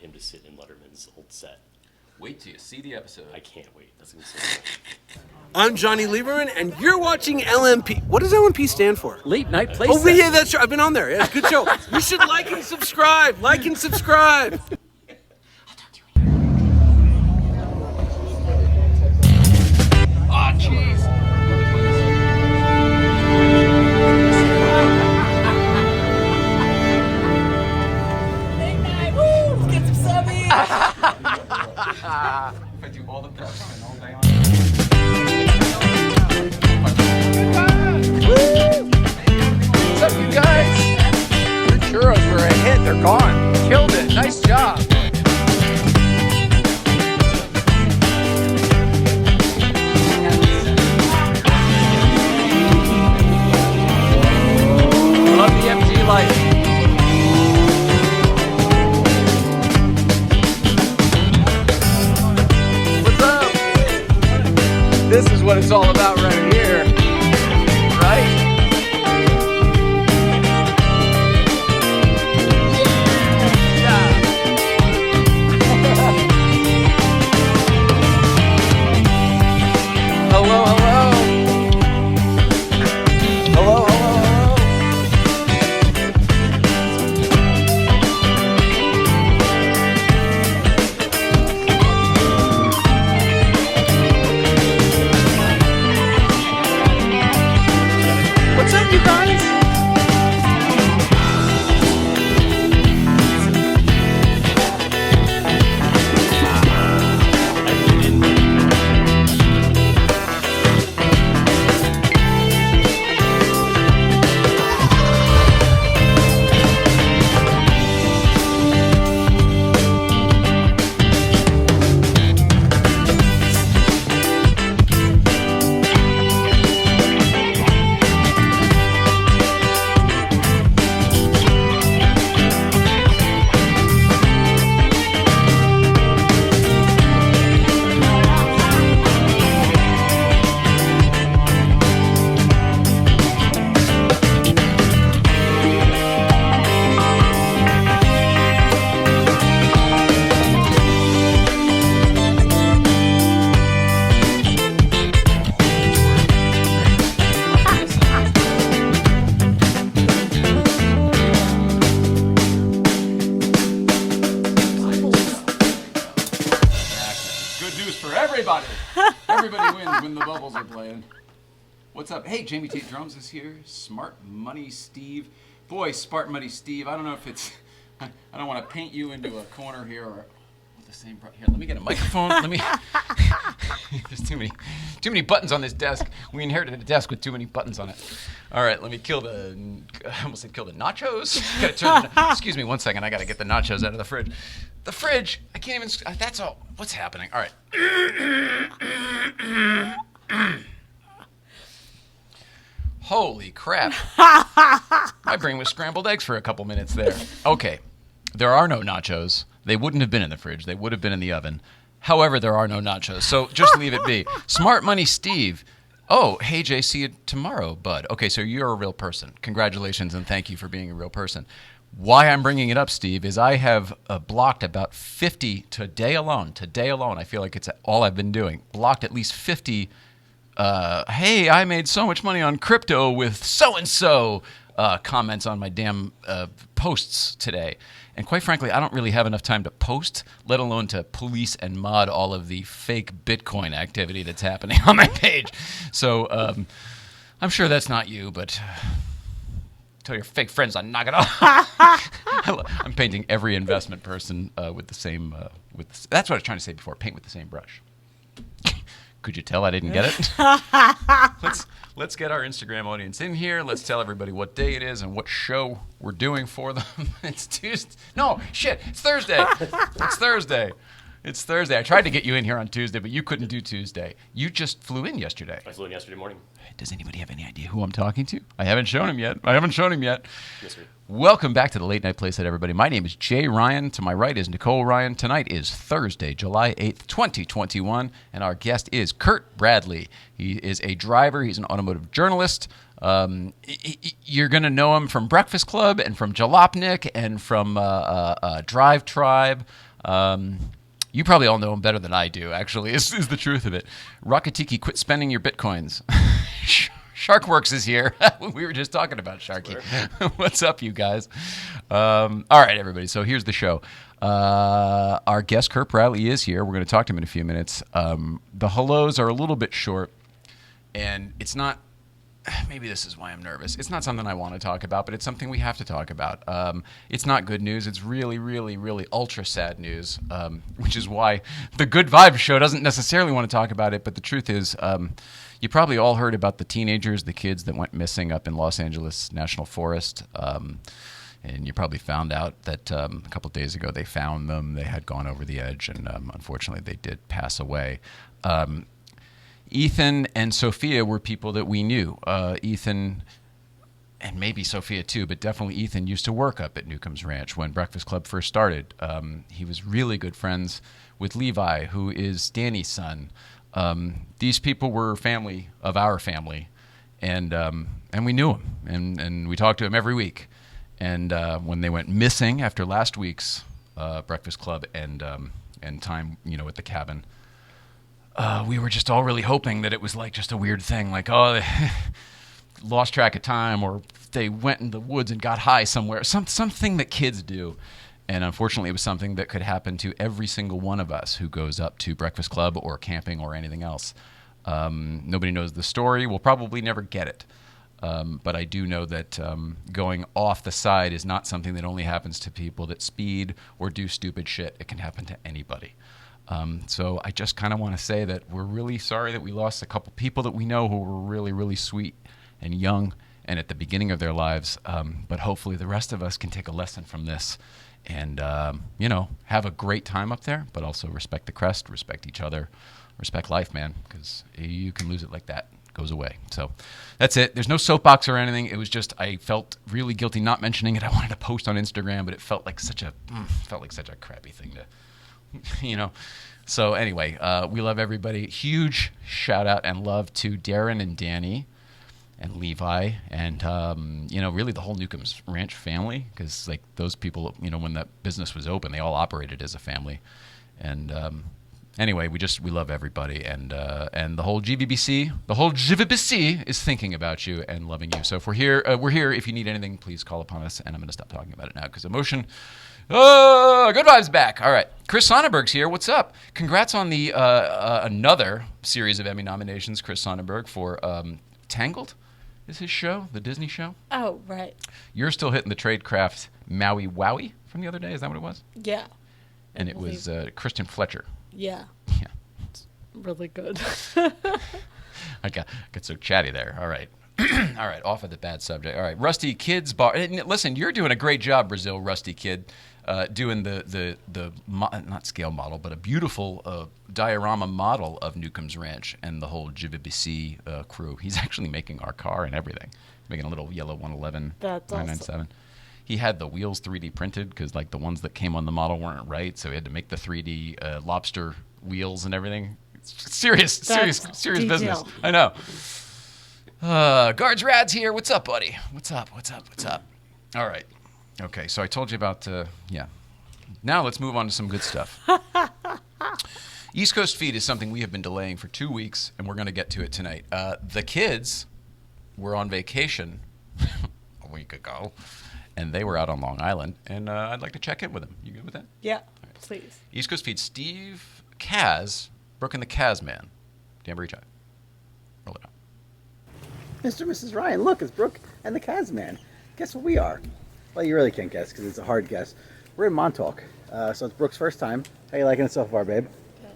him to sit in Letterman's old set. Wait till you see the episode. I can't wait. That's going to be so good. I'm Johnny Lieberman, and you're watching LNP. What does LNP stand for? Late Night Playset. Oh, yeah, that's right. I've been on there. Yeah, good show. You should like and subscribe. Like and subscribe. Oh, jeez. Late night, woo! Let's get some subbies! If I do all the press and all day on. What's up, you guys? Your churros were a hit. They're gone. Killed it. Nice job. Love the MG light. What's up? This is what it's all about right here. Right? Yeah. Hello, hello. Hello, hello, hello. What's up, you guys? Good news for everybody. Everybody wins when the bubbles are playing. What's up? Hey, Jamie Tate Drums is here. Smart Money Steve. Boy, Smart Money Steve. I don't know if it's... I don't want to paint you into a corner here or... With the same... Here, let me get a microphone. Let me... There's too many buttons on this desk. We inherited a desk with too many buttons on it. All right, let me kill the... I almost said kill the nachos. Gotta turn the, excuse me 1 second. I got to get the nachos out of the fridge. The fridge. I can't even... That's all. What's happening? All right. Holy crap. My brain was scrambled eggs for a couple minutes there. Okay. There are no nachos. They wouldn't have been in the fridge. They would have been in the oven. However, there are no nachos. So just leave it be. Smart Money Steve. Oh, hey, Jay, see you tomorrow, bud. Okay, so you're a real person. Congratulations and thank you for being a real person. Why I'm bringing it up, Steve, is I have blocked about 50 today alone. Today alone, I feel like it's all I've been doing. Blocked at least 50, hey, I made so much money on crypto with so-and-so comments on my damn posts today. And quite frankly, I don't really have enough time to post, let alone to police and mod all of the fake Bitcoin activity that's happening on my page. So I'm sure that's not you, but tell your fake friends I'll knock it off. I'm painting every investment person with the same, that's what I was trying to say before, paint with the same brush. Could you tell I didn't get it? Let's get our Instagram audience in here. Let's tell everybody what day it is and what show we're doing for them. It's Tuesday. No, shit. It's Thursday. It's Thursday. It's Thursday. I tried to get you in here on Tuesday, but you couldn't do Tuesday. You just flew in yesterday. I flew in yesterday morning. Does anybody have any idea who I'm talking to? I haven't shown him yet. Yes, sir. Welcome back to the Late Night Playset, everybody. My name is Jay Ryan. To my right is Nicole Ryan. Tonight is Thursday, July 8th, 2021, and our guest is Kurt Bradley. He is a driver. He's an automotive journalist. You're going to know him from Breakfast Club and from Jalopnik and from DriveTribe. You probably all know him better than I do, actually, is the truth of it. Rocketiki, quit spending your bitcoins. Sharkworks is here. We were just talking about Sharky. What's up, you guys? All right, everybody. So here's the show. Our guest, Kurt Bradley, is here. We're going to talk to him in a few minutes. The hellos are a little bit short, and it's not... Maybe this is why I'm nervous. It's not something I want to talk about, but it's something we have to talk about. It's not good news. It's really, really, really ultra sad news, which is why the Good Vibes show doesn't necessarily want to talk about it. But the truth is, you probably all heard about the teenagers, the kids that went missing up in Los Angeles National Forest. And you probably found out that a couple of days ago they found them. They had gone over the edge, and unfortunately they did pass away. Ethan and Sophia were people that we knew. Ethan, and maybe Sophia too, but definitely Ethan used to work up at Newcomb's Ranch when Breakfast Club first started. He was really good friends with Levi, who is Danny's son. These people were family of our family, and we knew him, and we talked to him every week. And when they went missing after last week's Breakfast Club and time, at the cabin, we were just all really hoping that it was like just a weird thing, like, oh, they lost track of time, or they went in the woods and got high somewhere, something that kids do. And unfortunately, it was something that could happen to every single one of us who goes up to Breakfast Club or camping or anything else. Nobody knows the story. We'll probably never get it. But I do know that going off the side is not something that only happens to people that speed or do stupid shit. It can happen to anybody. So I just kind of want to say that we're really sorry that we lost a couple people that we know who were really, really sweet and young and at the beginning of their lives. But hopefully the rest of us can take a lesson from this and, have a great time up there, but also respect the crest, respect each other, respect life, man, because you can lose it like that. It goes away. So that's it. There's no soapbox or anything. It was just I felt really guilty not mentioning it. I wanted to post on Instagram, but it felt like such a crappy thing to... So anyway, we love everybody. Huge shout out and love to Darren and Danny and Levi and, really the whole Newcomb's Ranch family, because like those people, when that business was open, they all operated as a family. And anyway, we love everybody. And the whole GVBC is thinking about you and loving you. So if we're here. If you need anything, please call upon us. And I'm going to stop talking about it now because emotion... Oh, Good Vibes back. All right. Chris Sonnenberg's here. What's up? Congrats on the another series of Emmy nominations, Chris Sonnenberg, for Tangled is his show, the Disney show. Oh, right. You're still hitting the Tradecraft Maui Wowie from the other day. Is that what it was? Yeah. And it was Kristen Fletcher. Yeah. Yeah. It's really good. I got so chatty there. All right. All right, off of the bad subject. All right, Rusty Kid's bar. And listen, you're doing a great job, Brazil, Rusty Kid, doing the not scale model, but a beautiful diorama model of Newcomb's Ranch and the whole GVBC crew. He's actually making our car and everything. He's making a little yellow 111 That's 997. Awesome. He had the wheels 3D printed because like the ones that came on the model weren't right, so he had to make the 3D lobster wheels and everything. It's serious business. I know. Guards Rad's here. What's up, buddy? What's up? All right. Okay, so I told you about, Now let's move on to some good stuff. East Coast Feed is something we have been delaying for 2 weeks, and we're going to get to it tonight. The kids were on vacation a week ago, and they were out on Long Island, and I'd like to check in with them. You good with that? Yeah, right. Please. East Coast Feed, Steve Kaz, Brooke and the Kaz Man. Dan Breathtaking. Roll it out. Mr. and Mrs. Ryan, look, it's Brooke and the Kaz Man. Guess what we are? Well, you really can't guess because it's a hard guess. We're in Montauk, so it's Brooke's first time. How you liking it so far, babe? Good.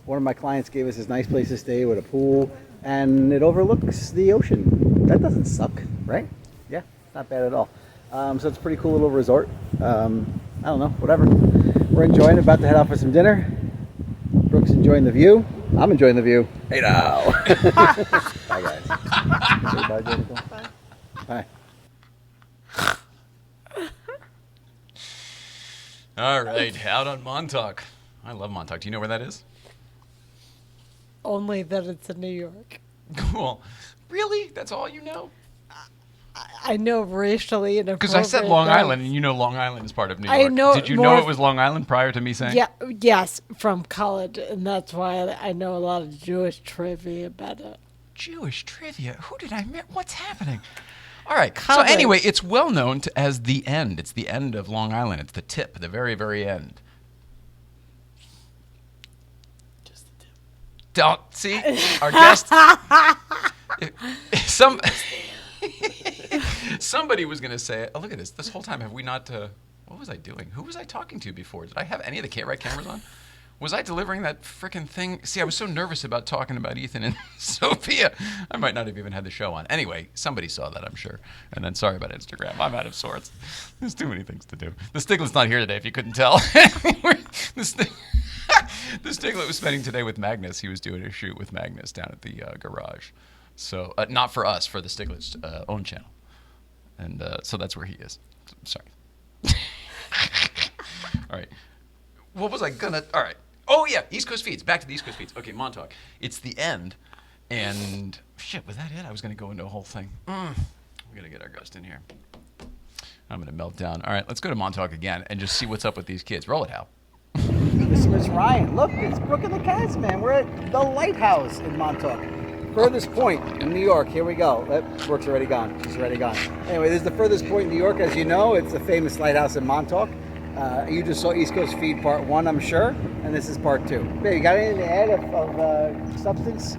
One of my clients gave us this nice place to stay with a pool, and it overlooks the ocean. That doesn't suck, right? Yeah, not bad at all. So it's a pretty cool little resort. I don't know, whatever. We're enjoying it, about to head out for some dinner. Brooke's enjoying the view. I'm enjoying the view. Hey now. Bye, guys. Say bye, Jennifer. Bye. Bye. All right, out on Montauk. I love Montauk. Do you know where that is? Only that it's in New York. Cool. Really? That's all you know? I know racially inappropriate. Because I said Long things. Island, and you know Long Island is part of New York. I know Did you more know of- it was Long Island prior to me saying? Yeah, yes, from college, and that's why I know a lot of Jewish trivia about it. Jewish trivia. Who did I meet? What's happening? All right. College. So anyway, it's well known as the end. It's the end of Long Island. It's the tip, the very, very end. Just the tip. Don't see our guest. Somebody was going to say, "Oh, look at this! This whole time have we not? What was I doing? Who was I talking to before? Did I have any of the right cameras on? Was I delivering that frickin' thing? See, I was so nervous about talking about Ethan and Sophia. I might not have even had the show on. Anyway, somebody saw that, I'm sure. And then sorry about Instagram. I'm out of sorts. There's too many things to do. The Stiglet's not here today, if you couldn't tell. The Stiglet was spending today with Magnus. He was doing a shoot with Magnus down at the garage. So not for us, for the Stiglet's own channel. And so that's where he is. Sorry. All right. What was I gonna? All right. Oh yeah, East Coast feeds. Back to the East Coast feeds. Okay, Montauk. It's the end, and shit. Was that it? I was gonna go into a whole thing. We're gonna get our guest in here. I'm gonna melt down. All right, let's go to Montauk again and just see what's up with these kids. Roll it, Hal. This is Ryan. Look, it's Brook and the Cats, man. We're at the Lighthouse in Montauk. Furthest point in New York. Here we go. Brooke's already gone. She's already gone. Anyway, this is the furthest point in New York. As you know, it's the famous lighthouse in Montauk. You just saw East Coast Feed Part 1, I'm sure, and this is Part 2. Babe, you got anything to add of substance?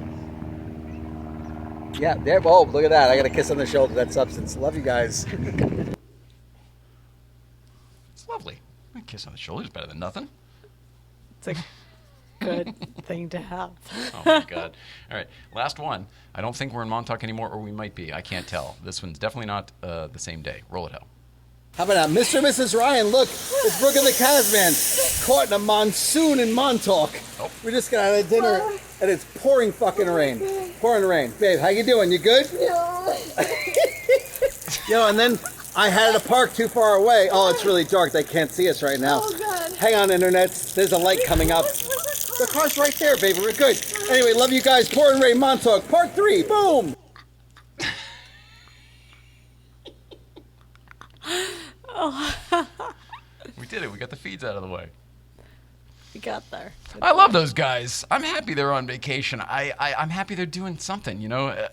Yeah, there. Oh, look at that. I got a kiss on the shoulder. That substance. Love you guys. It's lovely. A kiss on the shoulder is better than nothing. It's a good thing to have. Oh my God. All right, last one. I don't think we're in Montauk anymore, or we might be. I can't tell. This one's definitely not the same day. Roll it, Hal. How about that? Mr. and Mrs. Ryan, look, it's Brook and the Cats, man. Caught in a monsoon in Montauk. Oh. We just got out of dinner, and it's pouring fucking rain. Pouring rain. Babe, how you doing? You good? Yo, and then I had to park too far away. Oh, it's really dark. They can't see us right now. Oh, God. Hang on, Internet. There's a light coming up. The car's right there, baby. We're good. Anyway, love you guys. Pouring rain, Montauk. Part 3. Boom. We did it. We got the feeds out of the way. We got there. I love those guys. I'm happy they're on vacation. I'm happy they're doing something, you know.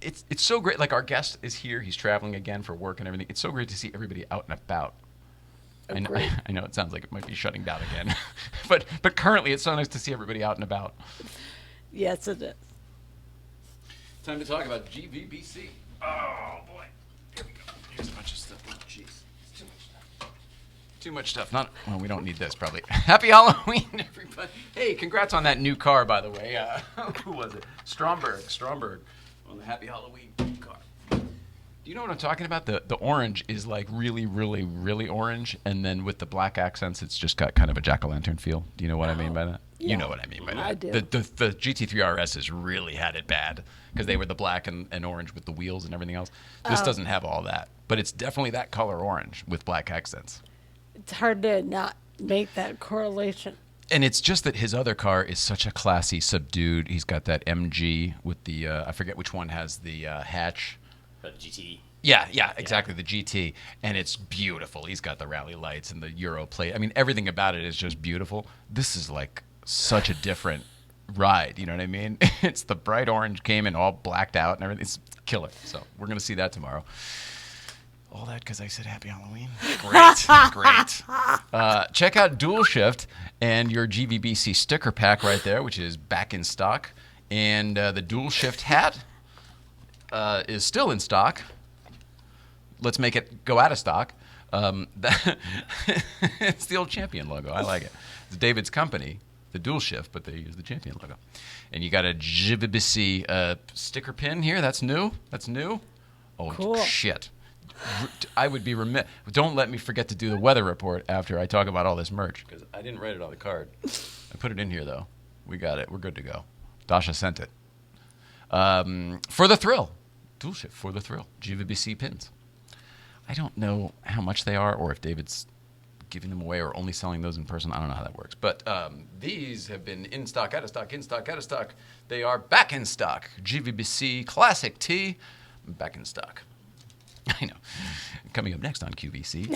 It's so great. Like, our guest is here. He's traveling again for work and everything. It's so great to see everybody out and about. I know it sounds like it might be shutting down again. but currently it's so nice to see everybody out and about. Yes, it is. Time to talk about GVBC. Oh, boy. Here we go. Here's a bunch of stuff. Oh, jeez. It's too much stuff. Too much stuff. Well, we don't need this, probably. Happy Halloween, everybody. Hey, congrats on that new car, by the way. Who was it? Stromberg on the Happy Halloween car. Do you know what I'm talking about? The orange is like really, really, really orange, and then with the black accents, it's just got kind of a jack-o'-lantern feel. Do you know what I mean by that? Yeah. You know what I mean by that. I do. The GT3 RSs really had it bad because they were the black and orange with the wheels and everything else. This doesn't have all that, but it's definitely that color orange with black accents. It's hard to not make that correlation. And it's just that his other car is such a classy, subdued. He's got that MG with the I forget which one has the hatch. GT. Yeah, exactly, the GT, and it's beautiful. He's got the rally lights and the Euro plate. I mean, everything about it is just beautiful. This is like such a different ride, you know what I mean? It's the bright orange, came in all blacked out and everything. It's killer. So we're going to see that tomorrow. All that because I said Happy Halloween. Great. Check out Dual Shift and your GVBC sticker pack right there, which is back in stock. And the Dual Shift hat is still in stock. Let's make it go out of stock. It's the old Champion logo. I like it. It's David's company, the Dual Shift, but they use the Champion logo. And you got a GVBC sticker pin here. That's new. Oh, Cool. Shit. I would be remiss. Don't let me forget to do the weather report after I talk about all this merch, because I didn't write it on the card. I put it in here, though. We got it. We're good to go. Dasha sent it. For the thrill. Dual Shift for the thrill. GVBC pins. I don't know how much they are, or if David's giving them away or only selling those in person. I don't know how that works. But these have been in stock, out of stock, in stock, out of stock. They are back in stock. GVBC Classic Tee. back in stock. I know. Coming up next on QVC.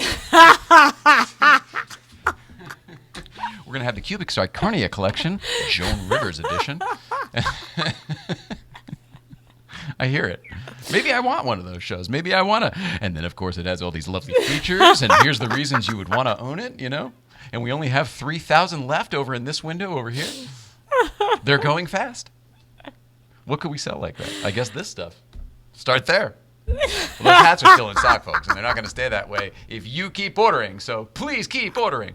We're going to have the Cubic Zirconia collection, Joan Rivers edition. I hear it. Maybe I want one of those shows. Maybe I want to. And then, of course, it has all these lovely features. And here's the reasons you would want to own it, you know? And we only have 3,000 left over in this window over here. They're going fast. What could we sell like that? I guess this stuff. Start there. Well, those hats are still in stock, folks, and they're not going to stay that way if you keep ordering. So please keep ordering.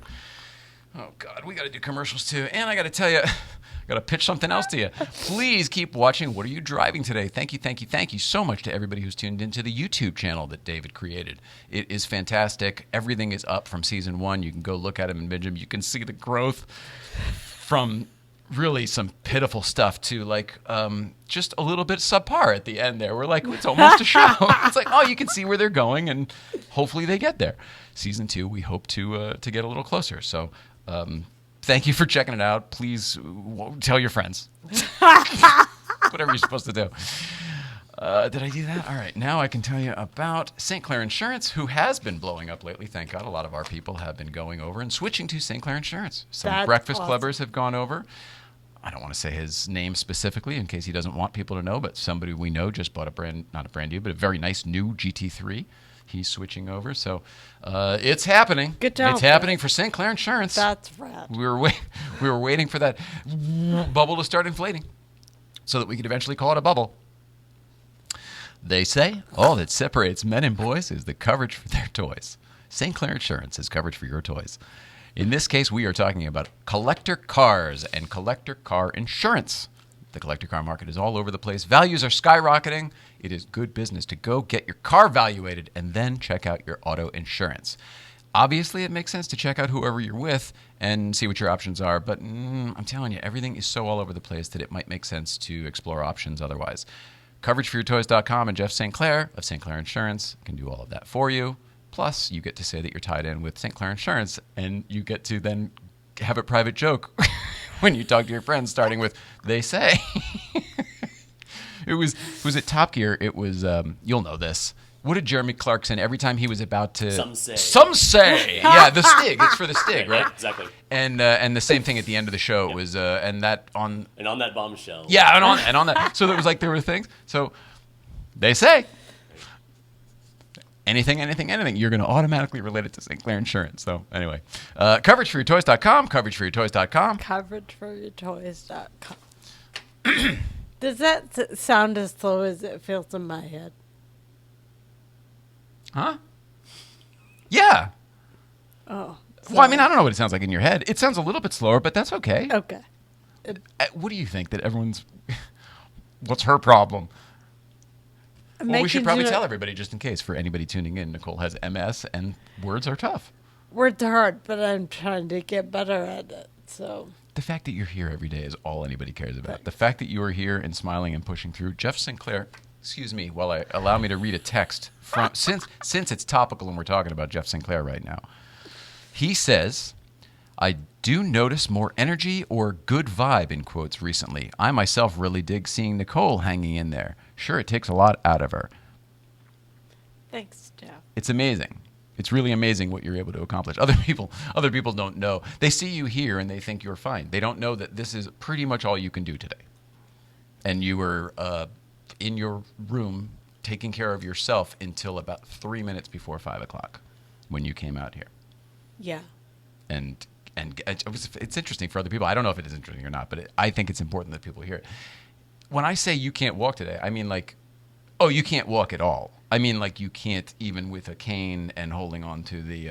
Oh, God, we got to do commercials, too. And I got to tell you, I got to pitch something else to you. Please keep watching What Are You Driving Today? Thank you so much to everybody who's tuned into the YouTube channel that David created. It is fantastic. Everything is up from season 1. You can go look at them and binge them. You can see the growth from really some pitiful stuff to like just a little bit subpar at the end there. We're like, it's almost a show. It's like, oh, you can see where they're going, and hopefully they get there. Season 2, we hope to get a little closer. So thank you for checking it out. Please tell your friends. Whatever you're supposed to do. Did I do that? All right. Now I can tell you about St. Clair Insurance, who has been blowing up lately. Thank God a lot of our people have been going over and switching to St. Clair Insurance. Some That's breakfast awesome. clubbers have gone over. I don't want to say his name specifically in case he doesn't want people to know, but somebody we know just bought not a brand new, but a very nice new GT3. He's switching over. So it's happening. Good job, It's happening for St. Clair Insurance. That's rad. We were waiting for that bubble to start inflating so that we could eventually call it a bubble. They say all that separates men and boys is the coverage for their toys. St. Clair Insurance is coverage for your toys. In this case, we are talking about collector cars and collector car insurance. The collector car market is all over the place. Values are skyrocketing. It is good business to go get your car valuated and then check out your auto insurance. Obviously, it makes sense to check out whoever you're with and see what your options are, but I'm telling you, everything is so all over the place that it might make sense to explore options otherwise. CoverageForYourToys.com and Jeff St. Clair of St. Clair Insurance can do all of that for you. Plus, you get to say that you're tied in with St. Clair Insurance, and you get to then have a private joke when you talk to your friends, starting with, they say. It was at Top Gear. It was, you'll know this. What did Jeremy Clarkson, every time he was about to... Some say. Some say. Yeah, the Stig. It's for the Stig, right? Exactly. And the same thing at the end of the show. It was, and that on... And on that bombshell. Yeah, and on that. So it was like there were things. So they say anything, you're going to automatically relate it to St. Clair Insurance. So anyway, CoverageForYourToys.com, CoverageForYourToys.com. CoverageForYourToys.com. Does that sound as slow as it feels in my head? Huh? Yeah. Oh. Well, I mean, I don't know what it sounds like in your head. It sounds a little bit slower, but that's okay. Okay. What do you think that everyone's... What's her problem? Well, we should probably tell everybody just in case for anybody tuning in. Nicole has MS and words are tough. Words are hard, but I'm trying to get better at it. So The fact that you're here every day is all anybody cares about. The fact that you are here and smiling and pushing through. Jeff St. Clair, excuse me, while I allow me to read a text from since it's topical and we're talking about Jeff St. Clair right now. He says, I do notice more energy or good vibe in quotes recently. I myself really dig seeing Nicole hanging in there. Sure, it takes a lot out of her. thanks, Jeff. It's amazing. It's really amazing what you're able to accomplish. Other people don't know. They see you here and they think you're fine. They don't know that this is pretty much all you can do today. And you were in your room taking care of yourself until about 3 minutes before 5 o'clock when you came out here. Yeah. And it's interesting for other people. I don't know if it is interesting or not, but I think it's important that people hear it. When I say you can't walk today, I mean like, oh, you can't walk at all. I mean like you can't even with a cane and holding on to the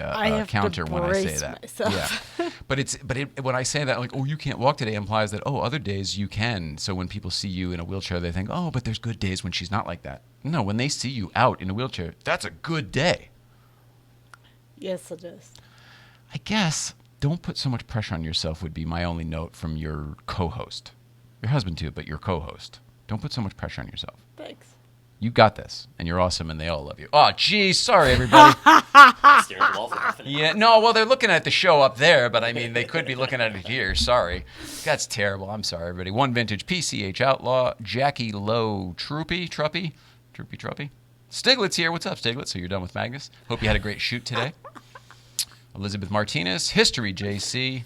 counter when I say that. Myself. Yeah, but when I say that, like, oh, you can't walk today implies that, oh, other days you can. So when people see you in a wheelchair, they think, oh, but there's good days when she's not like that. No, when they see you out in a wheelchair, that's a good day. Yes, it is. I guess don't put so much pressure on yourself would be my only note from your co-host. Your husband too, but your co-host. Don't put so much pressure on yourself. Thanks. You got this, and you're awesome, and they all love you. Oh, geez, sorry, everybody. Staring at the wall for half an hour. Yeah, no, well, they're looking at the show up there, but I mean, they could be looking at it here. Sorry. That's terrible. I'm sorry, everybody. One Vintage, PCH Outlaw, Jackie Lowe Truppy, Droopy Truppy. Stiglitz here. What's up, Stiglitz? So you're done with Magnus? Hope you had a great shoot today. Elizabeth Martinez, History JC,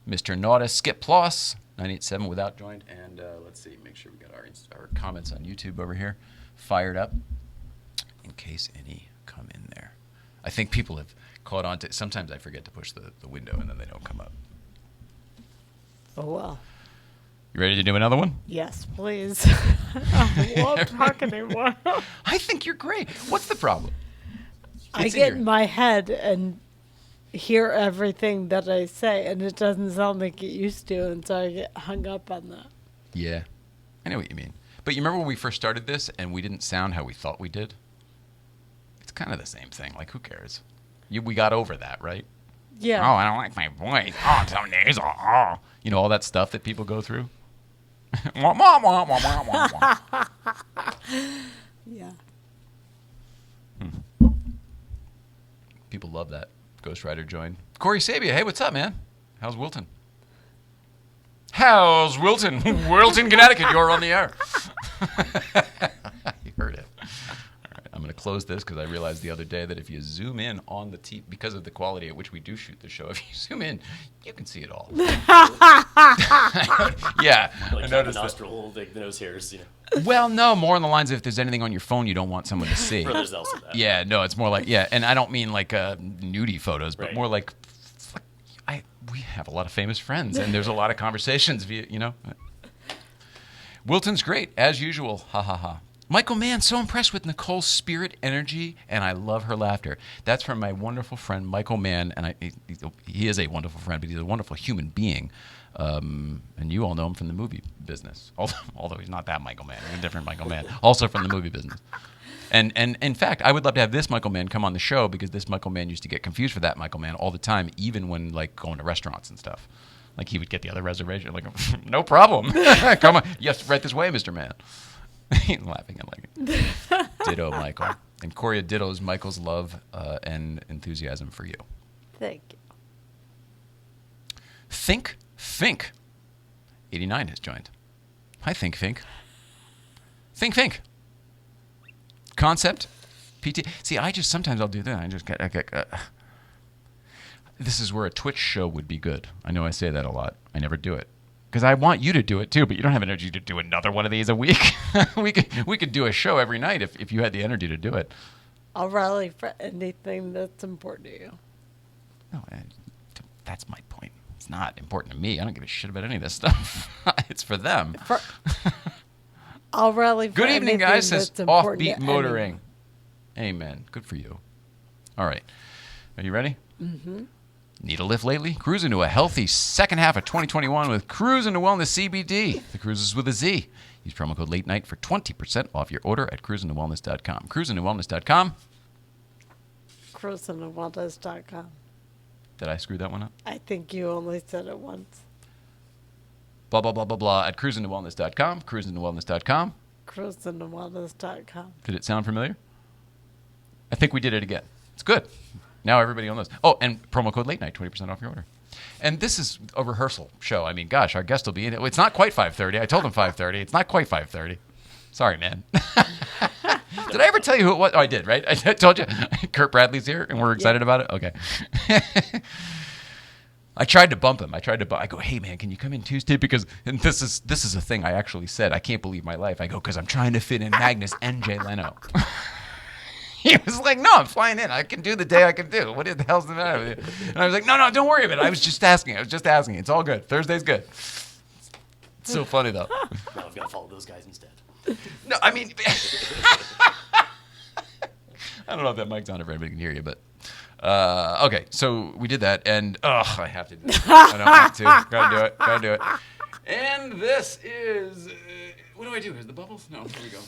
Mr. Nauta, Skip Ploss, 987 without joint, and let's see, make sure we got our comments on YouTube over here fired up in case any come in there. I think people have caught on to. Sometimes I forget to push the window and then they don't come up. Oh, well. You ready to do another one? Yes, please. I won't talk anymore. I think you're great. What's the problem? I get in my head and hear everything that I say, and it doesn't sound like it used to, and so I get hung up on that. Yeah, I know what you mean. But you remember when we first started this and we didn't sound how we thought we did? It's kind of the same thing. Like, who cares? We got over that, right? Yeah. Oh, I don't like my voice. Oh, some days. Oh. You know, all that stuff that people go through? Yeah. People love that. Ghost Rider joined. Corey Sabia, hey, what's up, man? How's Wilton? How's Wilton? Wilton, Connecticut, you're on the air. You heard it. All right, I'm going to close this because I realized the other day that if you zoom in on the TV, because of the quality at which we do shoot the show, if you zoom in, you can see it all. Yeah, Like I the noticed that. nostril, the nose hairs, Well, no, more on the lines of if there's anything on your phone you don't want someone to see. There's also that. Yeah, no, it's more like, yeah, and I don't mean like nudie photos, but Right. more like, we have a lot of famous friends, and there's a lot of conversations via, Wilton's great, as usual, ha ha ha. Michael Mann, so impressed with Nicole's spirit, energy, and I love her laughter. That's from my wonderful friend, Michael Mann, and he is a wonderful friend, but he's a wonderful human being. And you all know him from the movie business, although he's not that Michael Mann. He's a different Michael Mann, also from the movie business. And in fact, I would love to have this Michael Mann come on the show because this Michael Mann used to get confused for that Michael Mann all the time, even when like going to restaurants and stuff. Like he would get the other reservation, like no problem, come on, yes, right this way, Mr. Mann. He's laughing at like it. Ditto, Michael. And Corey dittos Michael's love and enthusiasm for you. Thank you. Think Fink. 89 has joined. Hi, Think Fink. Think Fink. Concept. PT. See, sometimes I'll do that. I just get. This is where a Twitch show would be good. I know I say that a lot. I never do it. Because I want you to do it too, but you don't have energy to do another one of these a week. we could do a show every night if you had the energy to do it. I'll rally for anything that's important to you. No, that's my point. It's not important to me. I don't give a shit about any of this stuff. It's for them. I'll rally for Good evening, anything guys. Says that's important Offbeat to Motoring. Amen. Good for you. All right. Are you ready? Mm-hmm. Need a lift lately? Cruise into a healthy second half of 2021 with Cruise into Wellness CBD. The cruise is with a Z. Use promo code Late Night for 20% off your order at cruisingtowellness.com. Cruisingtowellness.com. Cruisingtowellness.com. Did I screw that one up? I think you only said it once. Blah, blah, blah, blah, blah at cruisingtowellness.com. Cruisingtowellness.com. Cruisingtowellness.com. Did it sound familiar? I think we did it again. It's good. Now everybody knows. Oh, and promo code Late Night, 20% off your order. And this is a rehearsal show. I mean, gosh, our guest will be in it. It's not quite 5:30. I told him 5:30. It's not quite 5:30. Sorry, man. Did I ever tell you who it was? Oh, I did, right? I told you. Kurt Bradley's here, and we're excited about it? Okay. I tried to bump him. I go, hey, man, can you come in Tuesday? Because and this is a thing I actually said. I can't believe my life. I go, because I'm trying to fit in Magnus and Jay Leno. He was like, no, I'm flying in. I can do the day I can do. What the hell's the matter with you? And I was like, no, don't worry about it. I was just asking. It's all good. Thursday's good. It's so funny, though. Now I've got to follow those guys instead. No, I mean, I don't know if that mic's on if everybody can hear you, but okay. So we did that, and I have to do it. I don't have to. Gotta do it. And this is what do I do? Is the bubbles? No, here we go.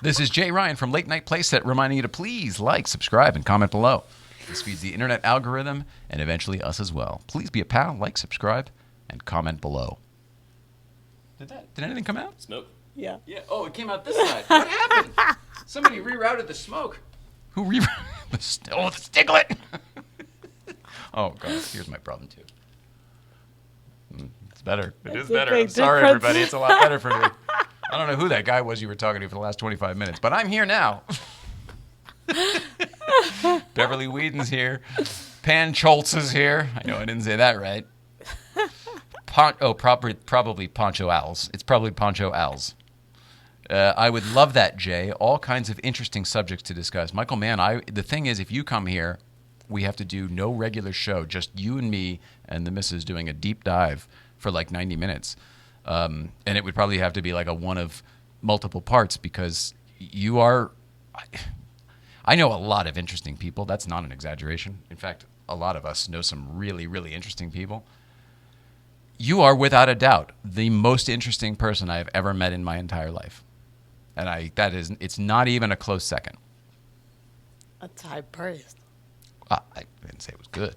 This is Jay Ryan from Late Night Playset reminding you to please like, subscribe, and comment below. This feeds the internet algorithm and eventually us as well. Please be a pal, like, subscribe, and comment below. Did anything come out? Smoke. Yeah. Yeah. Oh, it came out this side. What happened? Somebody rerouted the smoke. Who rerouted the stiglet? Oh, God. Here's my problem, too. It's better. It is better. I'm sorry, everybody. It's a lot better for me. I don't know who that guy was you were talking to for the last 25 minutes, but I'm here now. Beverly Whedon's here. Pan Schultz is here. I know I didn't say that right. Probably Poncho Owls. It's probably Poncho Owls. I would love that, Jay. All kinds of interesting subjects to discuss. Michael Mann, the thing is, if you come here, we have to do no regular show, just you and me and the missus doing a deep dive for like 90 minutes. And it would probably have to be like a one of multiple parts because you are... I know a lot of interesting people. That's not an exaggeration. In fact, a lot of us know some really, really interesting people. You are, without a doubt, the most interesting person I have ever met in my entire life. And it's not even a close second. That's high praise. I didn't say it was good.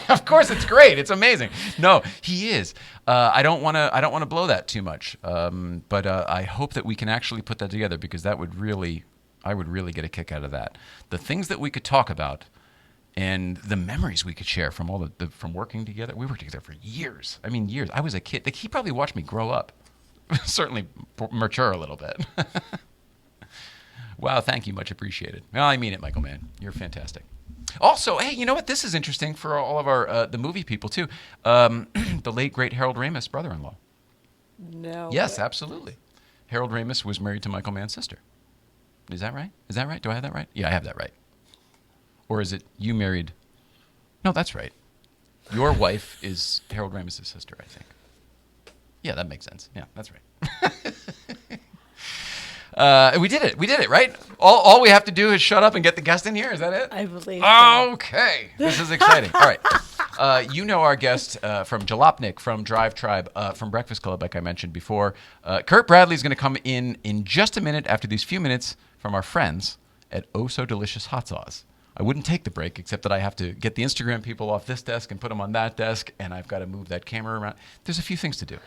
Of course, it's great. It's amazing. No, he is. I don't want to blow that too much. But I hope that we can actually put that together because I would really get a kick out of that. The things that we could talk about, and the memories we could share from all from working together. We worked together for years. I mean, years. I was a kid. Like, he probably watched me grow up. Certainly mature a little bit. Wow, thank you. Much appreciated. Well, I mean it, Michael Mann. You're fantastic. Also, hey, you know what? This is interesting for all of our the movie people, too. The late, great Harold Ramis' brother-in-law. No. Yes, absolutely. Harold Ramis was married to Michael Mann's sister. Is that right? Is that right? Do I have that right? Yeah, I have that right. Or is it you married? No, that's right. Your wife is Harold Ramis' sister, I think. Yeah, that makes sense. Yeah, that's right. We did it. We did it, right? All we have to do is shut up and get the guest in here. Is that it? I believe so. Okay. This is exciting. All right. You know our guest from Jalopnik, from DriveTribe, from Breakfast Club, like I mentioned before. Kurt Bradley is going to come in just a minute after these few minutes from our friends at Oh So Delicious Hot Sauce. I wouldn't take the break, except that I have to get the Instagram people off this desk and put them on that desk, and I've got to move that camera around. There's a few things to do.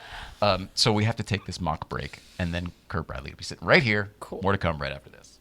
So we have to take this mock break, and then Kurt Bradley will be sitting right here. Cool. More to come right after this.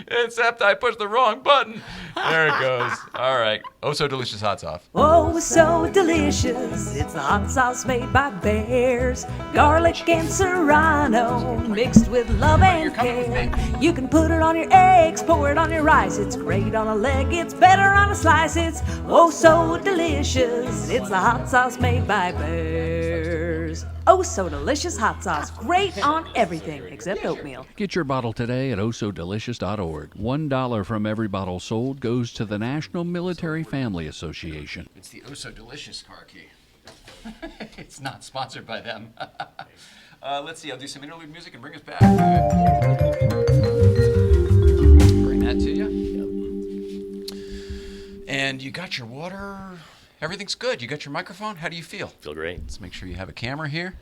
Except I pushed the wrong button. There it goes. All right. Oh So Delicious Hot Sauce. Oh, so delicious. It's the hot sauce made by bears. Garlic and serrano mixed with love and care. You can put it on your eggs, pour it on your rice. It's great on a leg, it's better on a slice. It's oh so delicious. It's the hot sauce made by bears. Oh, so delicious hot sauce. Great on everything except oatmeal. Get your bottle today at ohsodelicious.org. $1 from every bottle sold goes to the National Military Family Association. It's the Oh So Delicious car key. It's not sponsored by them. Let's see. I'll do some interlude music and bring us back. Bring that to you. Yep. And you got your water. Everything's good. You got your microphone. How do you feel? Feel great. Let's make sure you have a camera here.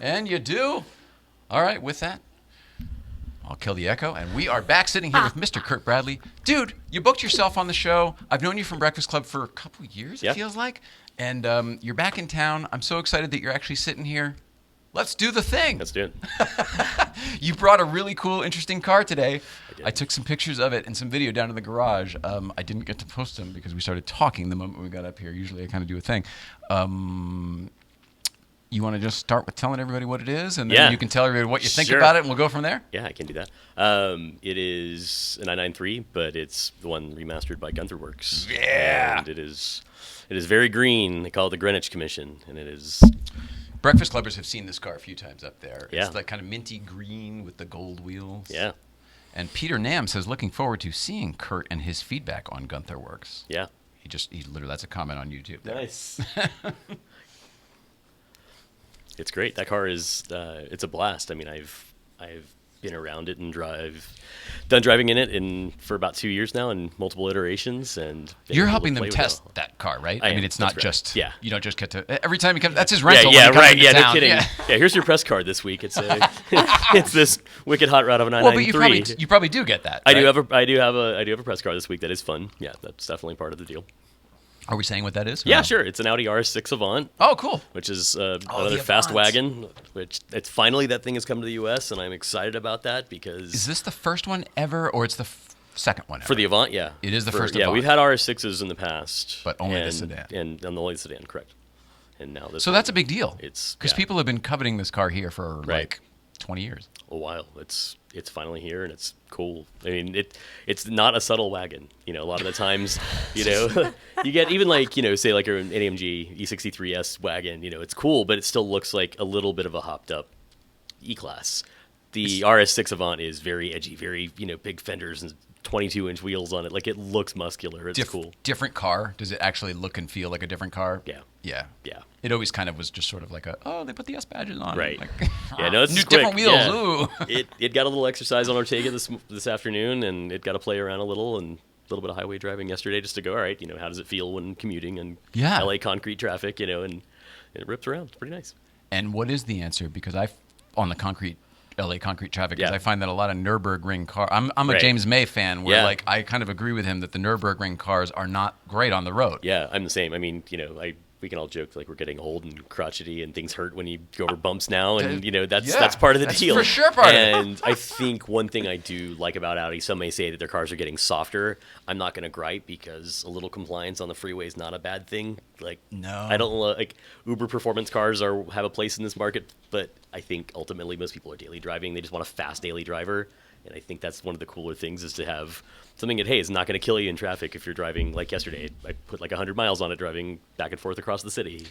And you do. All right, with that, I'll kill the echo. And we are back sitting here with Mr. Kurt Bradley. Dude, you booked yourself on the show. I've known you from Breakfast Club for a couple years, it feels like. And you're back in town. I'm so excited that you're actually sitting here. Let's do the thing. Let's do it. You brought a really cool, interesting car today. I took some pictures of it and some video down in the garage. I didn't get to post them because we started talking the moment we got up here. Usually I kind of do a thing. You want to just start with telling everybody what it is, and then you can tell everybody what you think about it, and we'll go from there? Yeah, I can do that. It is a 993, but it's the one remastered by Guntherwerks. Yeah. And it is very green. They call it the Greenwich Commission, and it is... Breakfast Clubbers have seen this car a few times up there. Yeah. It's like kind of minty green with the gold wheels. Yeah. And Peter Nam says, looking forward to seeing Kurt and his feedback on Guntherwerks. Yeah. He literally, that's a comment on YouTube there. Nice. It's great. That car is, it's a blast. I mean, I've been around it and done driving in it for about 2 years now in multiple iterations. And you're helping them test that car, right? I mean, it's not just, you don't just get to, every time you come, that's his rental. Yeah, right. Yeah, no kidding. Yeah, here's your press card this week. It's it's this wicked hot rod of a 993. Well, but you probably do get that. I right? do have a press card this week that is fun. Yeah, that's definitely part of the deal. Are we saying what that is? Yeah, no? Sure. It's an Audi RS6 Avant. Oh, cool. Which is another fast wagon. Which it's finally that thing has come to the U.S. and I'm excited about that because. Is this the first one ever, or it's the second one ever? For the Avant, yeah. It is the first Avant. Yeah, we've had RS6s in the past, but only the sedan. And only the sedan, correct. And now this. So that's a big deal. It's because people have been coveting this car here for like 20 years. A while. It's finally here, and it's cool. I mean, it's not a subtle wagon. You know, a lot of the times, you know, you get even like, you know, say like an AMG E63S wagon. You know, it's cool, but it still looks like a little bit of a hopped up E-Class. The RS6 Avant is very edgy, very, you know, big fenders and 22-inch wheels on it. Like, it looks muscular. It's cool. Different car? Does it actually look and feel like a different car? Yeah. Yeah. Yeah. It always kind of was just sort of like they put the S badges on. Right. Like, yeah, no, it's new quick. different wheels. Yeah. Ooh. It got a little exercise on Ortega this afternoon, and it got to play around a little, and a little bit of highway driving yesterday just to go, all right, you know, how does it feel when commuting and LA concrete traffic, you know, and it rips around. It's pretty nice. And what is the answer? Because on the LA concrete traffic, because I find that a lot of Nürburgring cars. I'm a James May fan, where like I kind of agree with him that the Nürburgring cars are not great on the road. Yeah, I'm the same. I mean, you know, we can all joke like we're getting old and crotchety and things hurt when you go over bumps now, and you know that's part of the deal. For sure, part of it. And I think one thing I do like about Audi, some may say that their cars are getting softer. I'm not going to gripe, because a little compliance on the freeway is not a bad thing. Like, no, I don't like uber performance cars have a place in this market, but I think ultimately most people are daily driving. They just want a fast daily driver. And I think that's one of the cooler things, is to have something that, hey, is not going to kill you in traffic if you're driving. Like yesterday, I put like 100 miles on it driving back and forth across the city.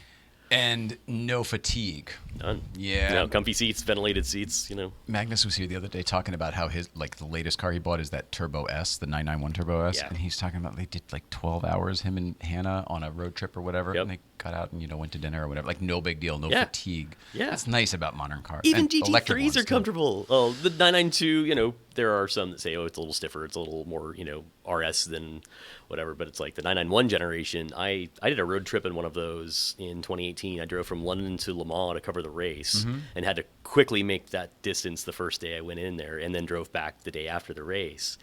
And no fatigue. None. Yeah. No, comfy seats, ventilated seats, you know. Magnus was here the other day talking about how his, like, the latest car he bought is that Turbo S, the 991 Turbo S. Yeah. And he's talking about they did like 12 hours, him and Hannah, on a road trip or whatever. Yep. And they got out and, you know, went to dinner or whatever. Like, no big deal, no fatigue. Yeah. That's nice about modern cars. Even and GT3s are comfortable. Well, the 992, you know, there are some that say, oh, it's a little stiffer. It's a little more, you know, RS than whatever. But it's like the 991 generation. I did a road trip in one of those in 2018. I drove from London to Le Mans to cover the race, and had to quickly make that distance the first day I went in there, and then drove back the day after the race.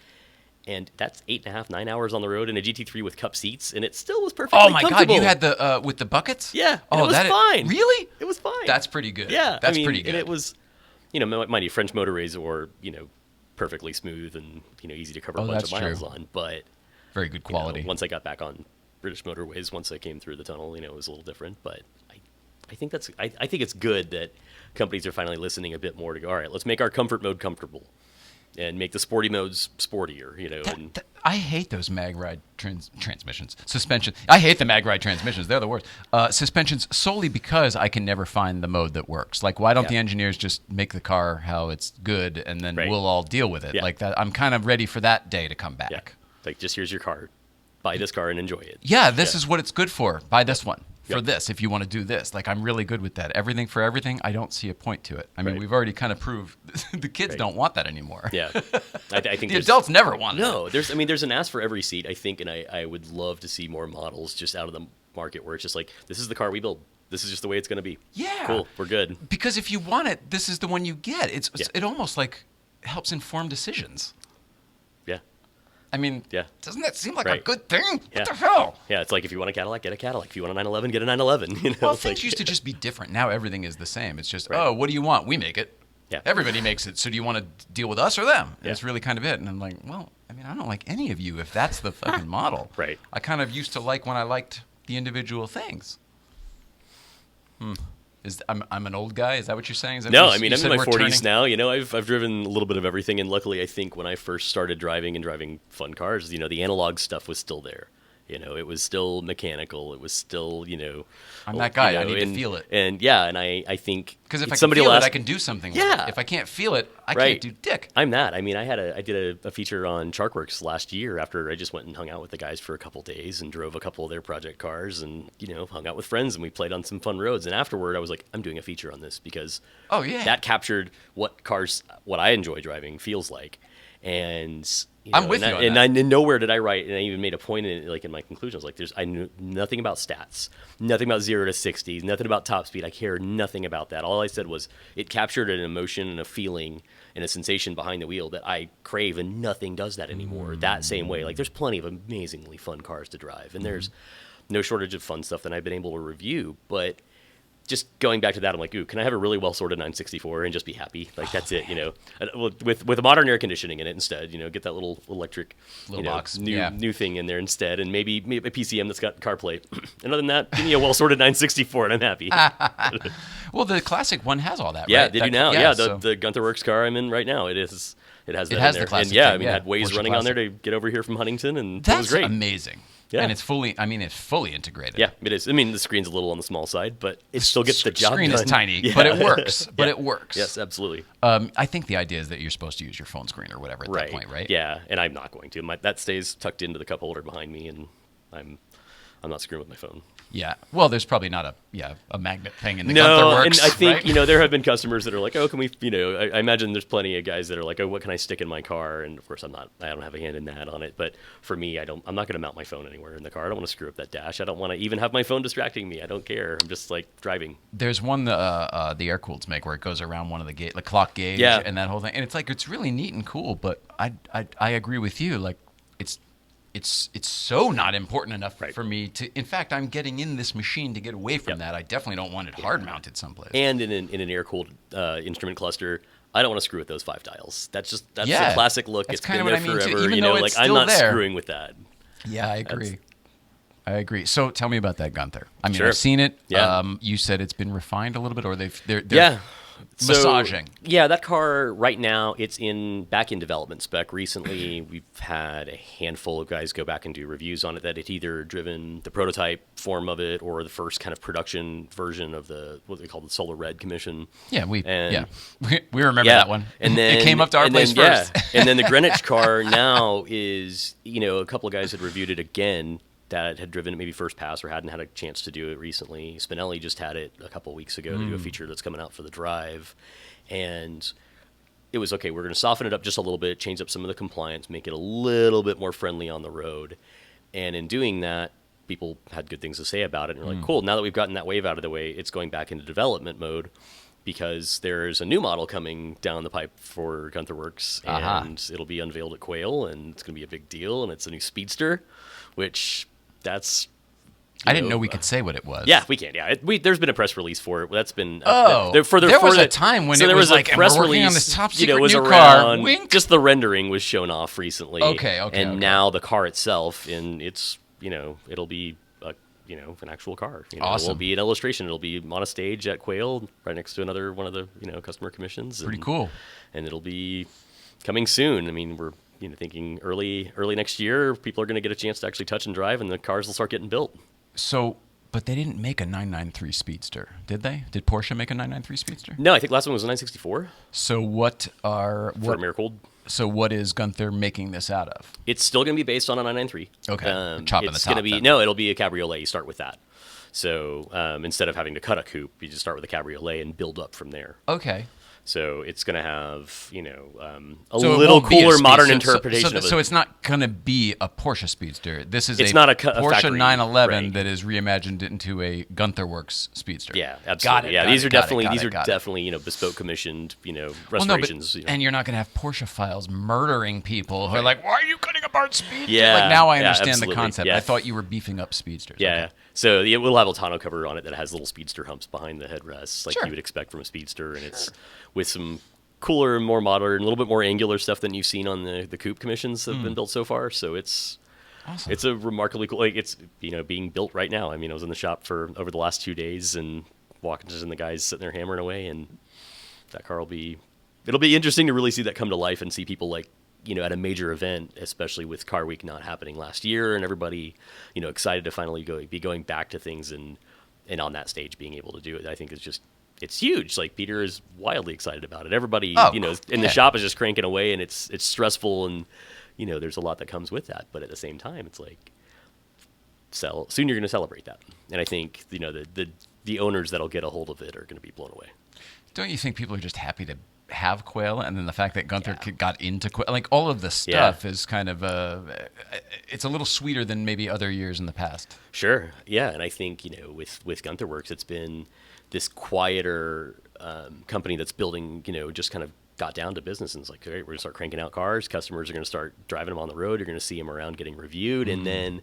And that's 8.5, 9 hours on the road in a GT3 with cup seats, and it still was perfectly comfortable. God, you had the with the buckets? Yeah. Oh, it was fine. Really? It was fine. That's pretty good. Yeah. That's pretty good. And it was, you know, mind you, French motorways are, you know, perfectly smooth and, you know, easy to cover a bunch of miles on. But very good quality. You know, once I got back on British motorways, once I came through the tunnel, you know, it was a little different. But I think I think it's good that companies are finally listening a bit more to go, all right, let's make our comfort mode comfortable and make the sporty modes sportier, you know. I hate those mag ride transmissions. Suspension. I hate the mag ride transmissions. They're the worst. Suspensions, solely because I can never find the mode that works. Like, why don't the engineers just make the car how it's good, and then we'll all deal with it? Yeah. Like that. I'm kind of ready for that day to come back. Yeah. Like, just here's your car. Buy this car and enjoy it. Yeah, this is what it's good for. Buy this one. For this, if you want to do this. Like, I'm really good with that. Everything for everything, I don't see a point to it. I mean, we've already kind of proved the kids don't want that anymore. Yeah. I think the adults never want it. No, there's an ass for every seat, I think, and I would love to see more models just out of the market where it's just like, this is the car we build. This is just the way it's going to be. Yeah. Cool. We're good. Because if you want it, this is the one you get. It almost like helps inform decisions. Yeah. I mean, doesn't that seem like a good thing? Yeah. What the hell? Yeah, it's like, if you want a Cadillac, get a Cadillac. If you want a 911, get a 911. You know, well, things used to just be different. Now everything is the same. It's just, oh, what do you want? We make it. Yeah. Everybody makes it. So do you want to deal with us or them? And it's really kind of it. And I'm like, well, I mean, I don't like any of you if that's the fucking model. Right. I kind of used to like when I liked the individual things. I'm an old guy. Is that what you're saying? No, I mean, I'm in my 40s now. You know, I've driven a little bit of everything, and luckily, I think when I first started driving fun cars, you know, the analog stuff was still there. You know, it was still mechanical. It was still, you know, I'm that guy. You know, I need to feel it. And I think because if I can feel it, I can do something with it. If I can't feel it, I can't do dick. I'm that. I mean, I did a feature on Sharkworks last year after I just went and hung out with the guys for a couple days and drove a couple of their project cars and, you know, hung out with friends, and we played on some fun roads. And afterward, I was like, I'm doing a feature on this because that captured what I enjoy driving feels like. And you know, I'm with you on and that. And nowhere did I write, and I even made a point in it, like in my conclusion. I was like, I knew nothing about stats, nothing about 0 to 60, nothing about top speed. I care nothing about that. All I said was it captured an emotion and a feeling and a sensation behind the wheel that I crave, and nothing does that anymore. That same way, like there's plenty of amazingly fun cars to drive, and there's no shortage of fun stuff that I've been able to review, but just going back to that, I'm like, ooh, can I have a really well sorted 964 and just be happy? Like that's it, you know, with a modern air conditioning in it instead, you know, get that little electric, Little you know, box. new thing in there instead, and maybe a PCM that's got CarPlay. And other than that, give me a well sorted 964 and I'm happy. Well, the classic one has all that, Yeah, right? they That- do now. so- the Guntherwerks car I'm in right now, it has that has in the there. classic And yeah, thing, I mean, yeah. I had Waze Porsche running on there classic. to get over here from Huntington, and it That's was great. amazing. Yeah. And it's fully integrated. Yeah, it is. I mean, the screen's a little on the small side, but it still gets the job Screen done. is tiny, Yeah. but it works. But Yeah. it works. Yes, absolutely. I think the idea is that you're supposed to use your phone screen or whatever at that point, right? Yeah, and I'm not going to. That stays tucked into the cup holder behind me, and I'm not screwing with my phone. Yeah. Well, there's probably not a magnet thing in the No, Guntherwerks, and I think right? there have been customers that are like, oh, can we? I imagine there's plenty of guys that are like, oh, what can I stick in my car? And of course, I don't have a hand in that on it. But for me, I'm not going to mount my phone anywhere in the car. I don't want to screw up that dash. I don't want to even have my phone distracting me. I don't care. I'm just like driving. There's one the air-cooleds make where it goes around one of the clock gauge Yeah. and that whole thing, and it's like it's really neat and cool. But I agree with you. Like it's so not important enough for me to. In fact, I'm getting in this machine to get away from that. I definitely don't want it hard mounted someplace. And in an air-cooled instrument cluster, I don't want to screw with those 5 dials. That's Yeah. the classic look. That's It's kinda been there what I mean, too, forever. even You know, though like it's I'm still not there. screwing with that. Yeah, I agree. I agree. So tell me about that Gunther. I mean, Sure. I've seen it. Yeah. You said it's been refined a little bit, or they're Yeah. massaging. Yeah, that car right now, it's back in development spec. Recently, we've had a handful of guys go back and do reviews on it that had either driven the prototype form of it or the first kind of production version of what they call the Solar Red commission. Yeah, we And- remember Yeah, that one. and then it came up to our and place then, first. Yeah. And then the Greenwich car now is, a couple of guys had reviewed it again that had driven it maybe first pass or hadn't had a chance to do it recently. Spinelli just had it a couple of weeks ago to do a feature that's coming out for the Drive, and it was okay. We're going to soften it up just a little bit, change up some of the compliance, make it a little bit more friendly on the road, and in doing that, people had good things to say about it. And we're like, cool. Now that we've gotten that wave out of the way, it's going back into development mode. Because there's a new model coming down the pipe for Guntherwerks, and it'll be unveiled at Quail, and it's going to be a big deal, and it's a new Speedster, which that's... I didn't know we could say what it was. Yeah, we can. Yeah, there's been a press release for it. That's been... There was a time when so it there was a like, and press we're working on release, this top secret was new around, car. Wink. Just the rendering was shown off recently. Okay. And now the car itself, and it's, it'll be... an actual car. Awesome. It will be an illustration. It'll be on a stage at Quail, right next to another one of the customer commissions. Pretty cool. And it'll be coming soon. I mean, we're thinking early next year. People are going to get a chance to actually touch and drive, and the cars will start getting built. So, but they didn't make a 993 Speedster, did they? Did Porsche make a 993 Speedster? No, I think last one was a 964 So for Miracle. So what is Gunther making this out of? It's still going to be based on a 993. Okay, chopping the it's top gonna be then. No, it'll be a cabriolet. You start with that. So instead of having to cut a coupe, you just start with a cabriolet and build up from there. Okay. So it's going to have, a So it little won't be a cooler modern Speedster. interpretation of it. So it's not going to be a Porsche Speedster. This is It's not a Porsche factory, 911 right. that is reimagined into a Guntherwerks Speedster. Yeah, absolutely. These are definitely bespoke commissioned, restorations. And you're not going to have Porsche files murdering people who are like, why are you cutting apart Speedsters? Yeah, Like, now I yeah, understand the absolutely. concept. Yeah. I thought you were beefing up Speedsters. Yeah. Okay. So we'll have a tonneau cover on it that has little Speedster humps behind the headrests, like Sure. you would expect from a Speedster, and it's with some cooler, more modern, a little bit more angular stuff than you've seen on the coupe commissions that have been built so far. So it's Awesome. it's a remarkably cool. Like it's being built right now. I mean, I was in the shop for over the last 2 days and walking and the guys sitting there hammering away, and that car will be. It'll be interesting to really see that come to life and see people like. At a major event, especially with Car Week not happening last year, and everybody, excited to finally be going back to things and on that stage being able to do it. I think it's huge. Like Peter is wildly excited about it. Everybody, in the shop is just cranking away, and it's stressful, and there's a lot that comes with that. But at the same time, it's like soon you're going to celebrate that, and I think the owners that'll get a hold of it are going to be blown away. Don't you think people are just happy to have Quail, and then the fact that Gunther got into Quail, like all of the stuff is kind of it's a little sweeter than maybe other years in the past. Sure, yeah, and I think with Guntherwerks, it's been this quieter company that's building, just kind of got down to business and it's like, all right, we're gonna start cranking out cars. Customers are gonna start driving them on the road. You're gonna see them around getting reviewed, and then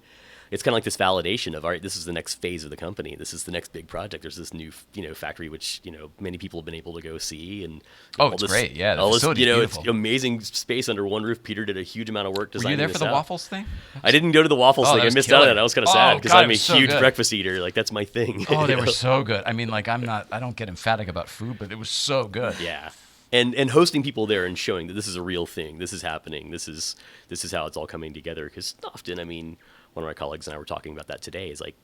it's kind of like this validation of, all right, this is the next phase of the company. This is the next big project. There's this new, factory, which, many people have been able to go see. And it's great. Yeah, the all this, facility's it's beautiful. amazing space under one roof. Peter did a huge amount of work Were designing you there this for the out. waffles thing? I didn't go to the waffles thing. that I was missed out on killer. that. I was kind of sad because God, I'm it a was so huge good. breakfast eater. Like, that's my thing. Oh, they were so good. I mean, like, I don't get emphatic about food, but it was so good. Yeah. And hosting people there and showing that this is a real thing, this is happening, this is how it's all coming together. Because often, I mean, one of my colleagues and I were talking about that today. Is like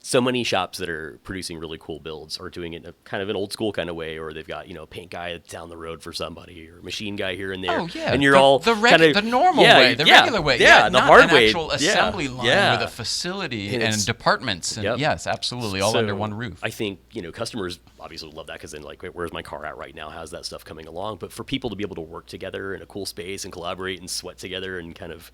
so many shops that are producing really cool builds are doing it in a kind of an old school kind of way, or they've got a paint guy down the road for somebody, or a machine guy here and there. Oh yeah, and you're all the regular normal way, the regular way. Yeah, the not hard an way. actual assembly line with a facility and departments. And yes, absolutely, all under one roof. I think customers obviously love that because then like, wait, where's my car at right now? How's that stuff coming along? But for people to be able to work together in a cool space and collaborate and sweat together and kind of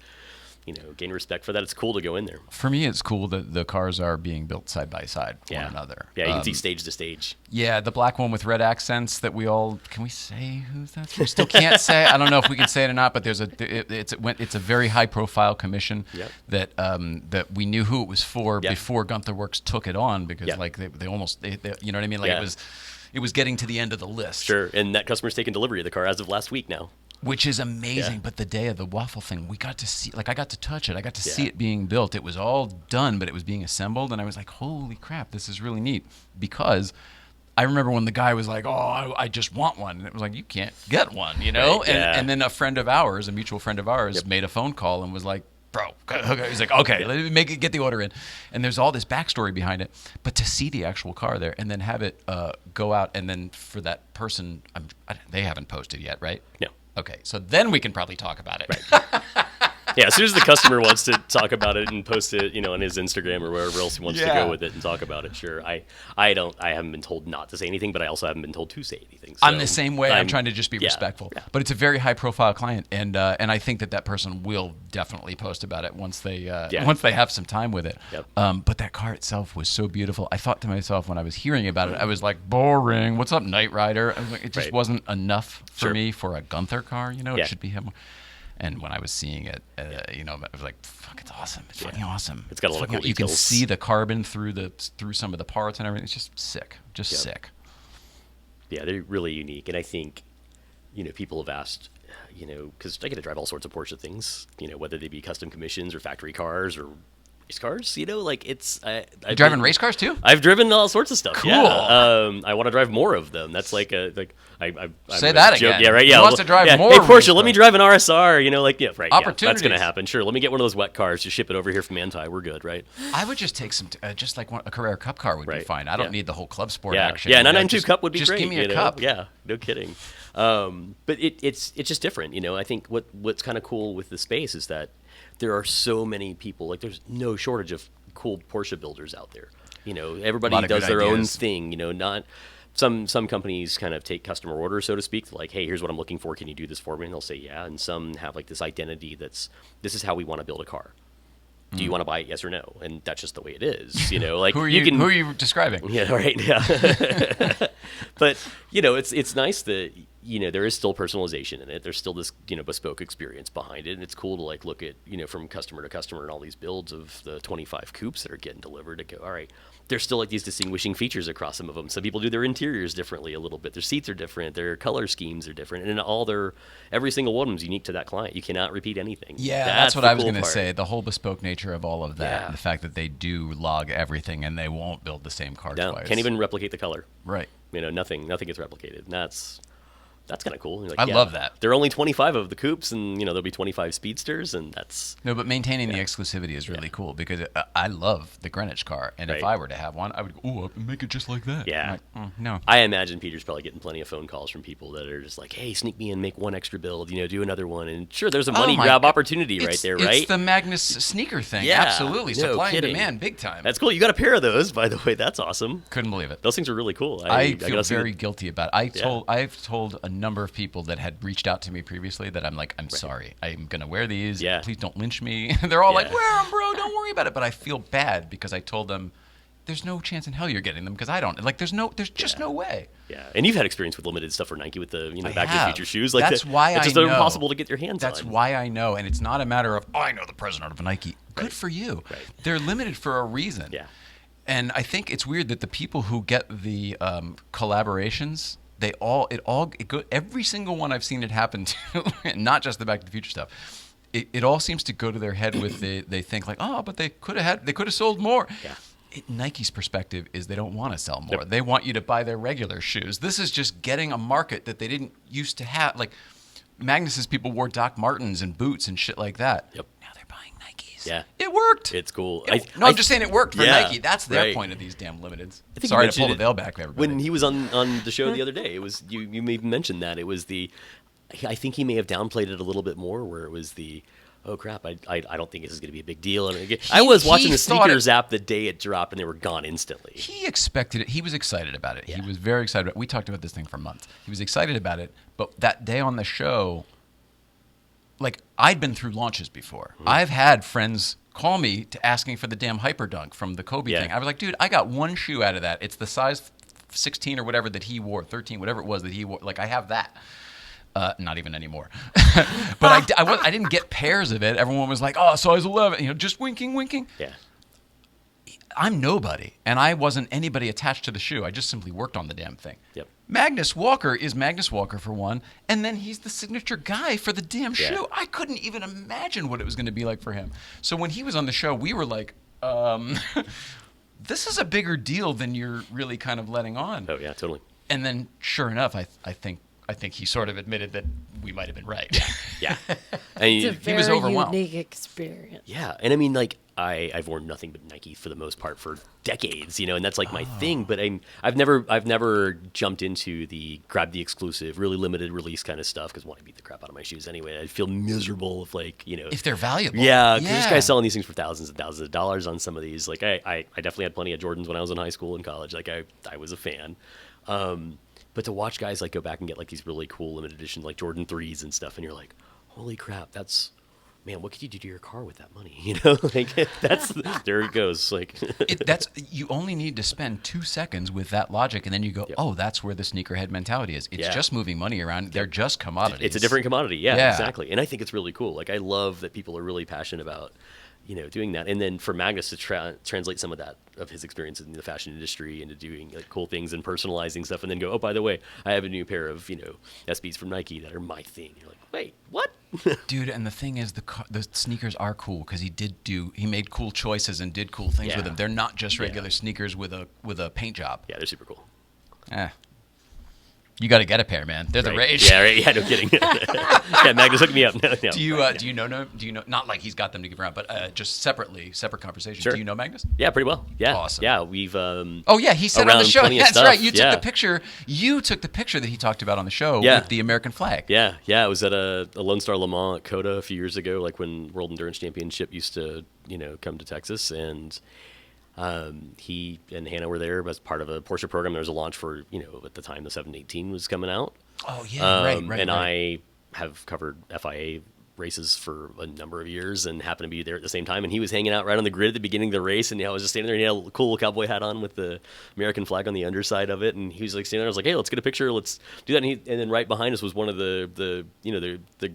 gain respect for that, it's cool to go in there. For me, it's cool that the cars are being built side by side one another. Yeah, you can see stage to stage. Yeah, the black one with red accents that we all can we say who's that? We still can't say. I don't know if we can say it or not, but there's it's a very high profile commission that that we knew who it was for before Guntherwerks took it on because like they almost you know what I mean, like it was getting to the end of the list. Sure, and that customer's taken delivery of the car as of last week now. Which is amazing, but the day of the waffle thing, we got to see, like I got to touch it. I got to see it being built. It was all done, but it was being assembled, and I was like, holy crap, this is really neat. Because I remember when the guy was like, oh, I just want one. And it was like, you can't get one, Right, and then a friend of ours, a mutual friend of ours, made a phone call and was like, bro, he's like, okay, let me get the order in. And there's all this backstory behind it. But to see the actual car there and then have it go out, and then for that person, they haven't posted yet, right? No. Okay, so then we can probably talk about it. Right. Yeah, as soon as the customer wants to talk about it and post it, on his Instagram or wherever else he wants to go with it and talk about it, sure. I haven't been told not to say anything, but I also haven't been told to say anything. So I'm the same way. I'm trying to just be respectful. Yeah. But it's a very high profile client, and I think that person will definitely post about it once they have some time with it. Yep. But that car itself was so beautiful. I thought to myself when I was hearing about it, I was like, boring. What's up, Knight Rider? I was like, it just wasn't enough for me for a Gunther car. It should be him. And when I was seeing it, I was like, "Fuck, it's awesome! It's fucking awesome! It's got a lot of cool You can details. see the carbon through some of the parts and everything. It's just sick, sick." Yeah, they're really unique, and I think, people have asked, because I get to drive all sorts of Porsche things, whether they be custom commissions or factory cars or race cars, like it's. You driving race cars too? I've driven all sorts of stuff. Cool. Yeah. I want to drive more of them. That's I say that again. Yeah, right. Yeah. He wants to drive more. Hey, Porsche, let me drive an RSR. Right. Opportunities. Yeah, that's gonna happen. Sure. Let me get one of those wet cars. Just ship it over here from Anti. We're good, right? I would just take some, just like a Carrera Cup car would be fine. I don't need the whole club sport yeah. action. Yeah, 992 Cup would be just great. Just give me a cup. Yeah, no kidding. But it's just different. I think what's kind of cool with the space is that there are so many people. Like there's no shortage of cool Porsche builders out there. Everybody does their own thing. Not some companies kind of take customer orders, so to speak. They're like, hey, here's what I'm looking for. Can you do this for me? And they'll say, yeah. And some have like this identity this is how we want to build a car. Do you want to buy it? Yes or no? And that's just the way it is. Like who are you describing? Yeah, right. Yeah. But it's nice that there is still personalization in it. There's still this bespoke experience behind it, and it's cool to like look at from customer to customer and all these builds of the 25 coupes that are getting delivered. To go, all right, there's still like these distinguishing features across some of them. Some people do their interiors differently a little bit. Their seats are different. Their color schemes are different, and every single one of them is unique to that client. You cannot repeat anything. Yeah, that's what I was going to say. The whole bespoke nature of all of that, and the fact that they do log everything and they won't build the same car twice. Can't even replicate the color. Right. Nothing gets replicated. And that's kind of cool. Like, I love that. There are only 25 of the coupes, and there'll be 25 speedsters, and that's no. But maintaining the exclusivity is really cool because I love the Greenwich car, and if I were to have one, I would go, make it just like that. Yeah. Like, no. I imagine Peter's probably getting plenty of phone calls from people that are just like, "Hey, sneak me in, make one extra build, do another one." And sure, there's a money grab opportunity right there, right? It's the Magnus sneaker thing. Yeah, absolutely. Supply and demand, big time. That's cool. You got a pair of those, by the way. That's awesome. Couldn't believe it. Those things are really cool. I feel very guilty about it. I've told a number of people that had reached out to me previously that I'm like, I'm sorry, I'm gonna wear these. Please don't lynch me. They're all like, wear them, bro. Don't worry about it. But I feel bad because I told them there's no chance in hell you're getting them because I don't. Like, there's just no way. Yeah, and you've had experience with limited stuff for Nike with the Back to the Future shoes. Like that's why it's I just know. impossible to get your hands on. That's why I know, and it's not a matter of I know the president of Nike. Good for you. Right. They're limited for a reason. Yeah. And I think it's weird that the people who get the collaborations, every single one I've seen it happen to, not just the Back to the Future stuff. It all seems to go to their head with they think like, oh, but they could have sold more. Yeah. Nike's perspective is they don't want to sell more. They want you to buy their regular shoes. This is just getting a market that they didn't used to have. Like Magnus's people wore Doc Martens and boots and shit like that. Yep. Now they're buying Nikes. Yeah. It worked. It's cool. I'm just saying it worked for Yeah, Nike. That's their right. point of these damn limiteds. I think Sorry you to pull the mentioned veil back, everybody. When he was on the show the other day, it was you even mentioned that it was I think he may have downplayed it a little bit more, where it was oh crap, I don't think this is going to be a big deal. And I was watching the sneakers app the day it dropped, and they were gone instantly. He expected it. He was excited about it. Yeah. He was very excited. We talked about this thing for months. He was excited about it, but that day on the show, like I'd been through launches before. Mm-hmm. I've had friends call me to asking for the damn Hyperdunk from the Kobe thing. I was like, dude, I got one shoe out of that. It's the size 16 or whatever that he wore, 13, whatever it was that he wore. Like I have that. Not even anymore. But I didn't get pairs of it. Everyone was like, oh, size 11, just winking. Yeah. I'm nobody, and I wasn't anybody attached to the shoe. I just simply worked on the damn thing. Yep. Magnus Walker is Magnus Walker for one, and then he's the signature guy for the damn shoe. I couldn't even imagine what it was going to be like for him. So when he was on the show, we were like, this is a bigger deal than you're really kind of letting on. Oh, yeah, totally. And then, sure enough, I think he sort of admitted that we might have been right. Yeah. It's a very he was overwhelmed. unique experience. Yeah, and I mean, like I've worn nothing but Nike for the most part for decades, and that's like my thing. But I've never jumped into the grab the exclusive, really limited release kind of stuff because I beat the crap out of my shoes anyway. I feel miserable if if they're valuable. Yeah, because this guy's selling these things for thousands and thousands of dollars on some of these. Like I definitely had plenty of Jordans when I was in high school and college. Like I was a fan. But to watch guys go back and get these really cool limited edition Jordan 3s and stuff, and you're like, holy crap, man, what could you do to your car with that money? There it goes. You only need to spend 2 seconds with that logic, and then you go, oh, that's where the sneakerhead mentality is. It's just moving money around. They're just commodities. It's a different commodity. Yeah, exactly. And I think it's really cool. I love that people are really passionate about doing that. And then for Magnus to translate some of that, of his experience in the fashion industry into doing cool things and personalizing stuff, and then go, oh, by the way, I have a new pair of, SBs from Nike that are my thing. You're like, wait, what? Dude, and the thing is, the sneakers are cool because he made cool choices and did cool things with them. They're not just regular sneakers with a paint job. Yeah, they're super cool. You got to get a pair, man. They're the rage. Yeah, right. Yeah, no kidding. Yeah, Magnus, hook me up. No. Do you know? Not like he's got them to give around, but just separate conversations. Sure. Do you know Magnus? Yeah, pretty well. Yeah, awesome. Yeah, we've. He said on the show. That's right. You took the picture. You took the picture that he talked about on the show with the American flag. Yeah. It was at a Lone Star Le Mans at COTA a few years ago, when World Endurance Championship used to come to Texas, and. He and Hannah were there as part of a Porsche program. There was a launch for, at the time the 718 was coming out. Oh, yeah, right. And I have covered FIA races for a number of years and happened to be there at the same time. And he was hanging out right on the grid at the beginning of the race. And I was just standing there, and he had a cool cowboy hat on with the American flag on the underside of it. And he was standing there. I was like, hey, let's get a picture. Let's do that. And then right behind us was one of the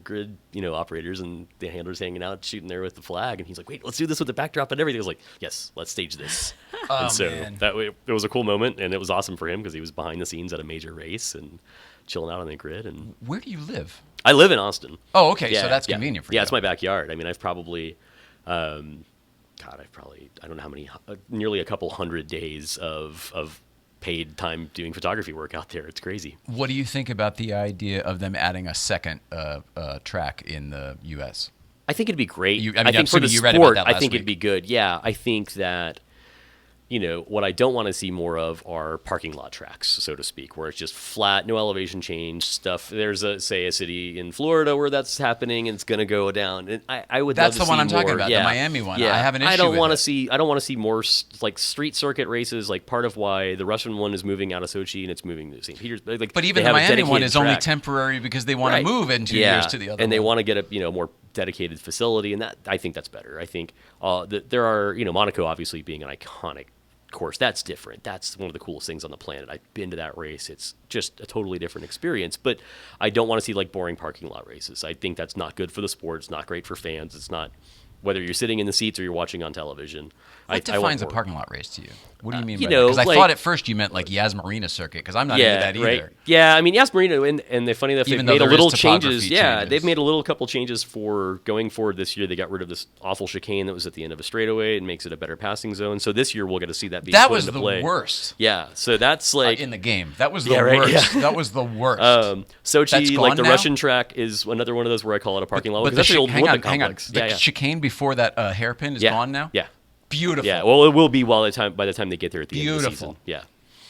grid, operators and the handlers hanging out, shooting there with the flag. And he's like, wait, let's do this with the backdrop and everything. I was like, yes, let's stage this. And so that way, it was a cool moment, and it was awesome for him because he was behind the scenes at a major race and chilling out on the grid. And where do you live? I live in Austin. Oh, okay. So that's convenient for you. Yeah, it's my backyard. I mean, I've probably, I don't know how many, nearly a couple hundred days of paid time doing photography work out there. It's crazy. What do you think about the idea of them adding a second track in the U.S.? I think it'd be great. I think for the sport, I think it'd be good. Yeah, I think that. What I don't want to see more of are parking lot tracks, so to speak, where it's just flat, no elevation change stuff. There's a city in Florida where that's happening, and it's going to go down. And I would. That's love to the one see I'm talking more. about, Yeah. the Miami one. Yeah. I have an issue. I don't want to see more street circuit races. Part of why the Russian one is moving out of Sochi and it's moving to St. Peters. But even the Miami one is only temporary because they want to move in 2 years to the other. And they one. want to get a more dedicated facility, and that I think that's better. I think that there are Monaco obviously being an iconic course, that's different. That's one of the coolest things on the planet. I've been to that race. It's just a totally different experience. But I don't want to see like boring parking lot races. I think that's not good for the sport. It's not great for fans. It's not, whether you're sitting in the seats or you're watching on television. What I want defines a more. parking lot race to you? What do you mean you by that? know, Because I like- thought at first you meant like Yas Marina circuit, because I'm not into that either. Right. Yeah, I mean, Yas Marino, and the funny enough, they've Even though made a there little is topography changes. Yeah, changes. they've made a little couple changes for going forward this year. They got rid of this awful chicane that was at the end of a straightaway and makes it a better passing zone. So this year we'll get to see that being That put was into the play. worst Yeah, so that's like in the game. That was the Yeah, right, worst. yeah. That was the worst. That's Sochi, like gone the now? Russian track, is another one of those where I call it a parking lot. But because that's the old hang Olympic on. complex. The Yeah, chicane before that hairpin is yeah. gone now? Yeah. Beautiful. Yeah, well, it will be by the time they get there at the end of the Beautiful. season. Yeah.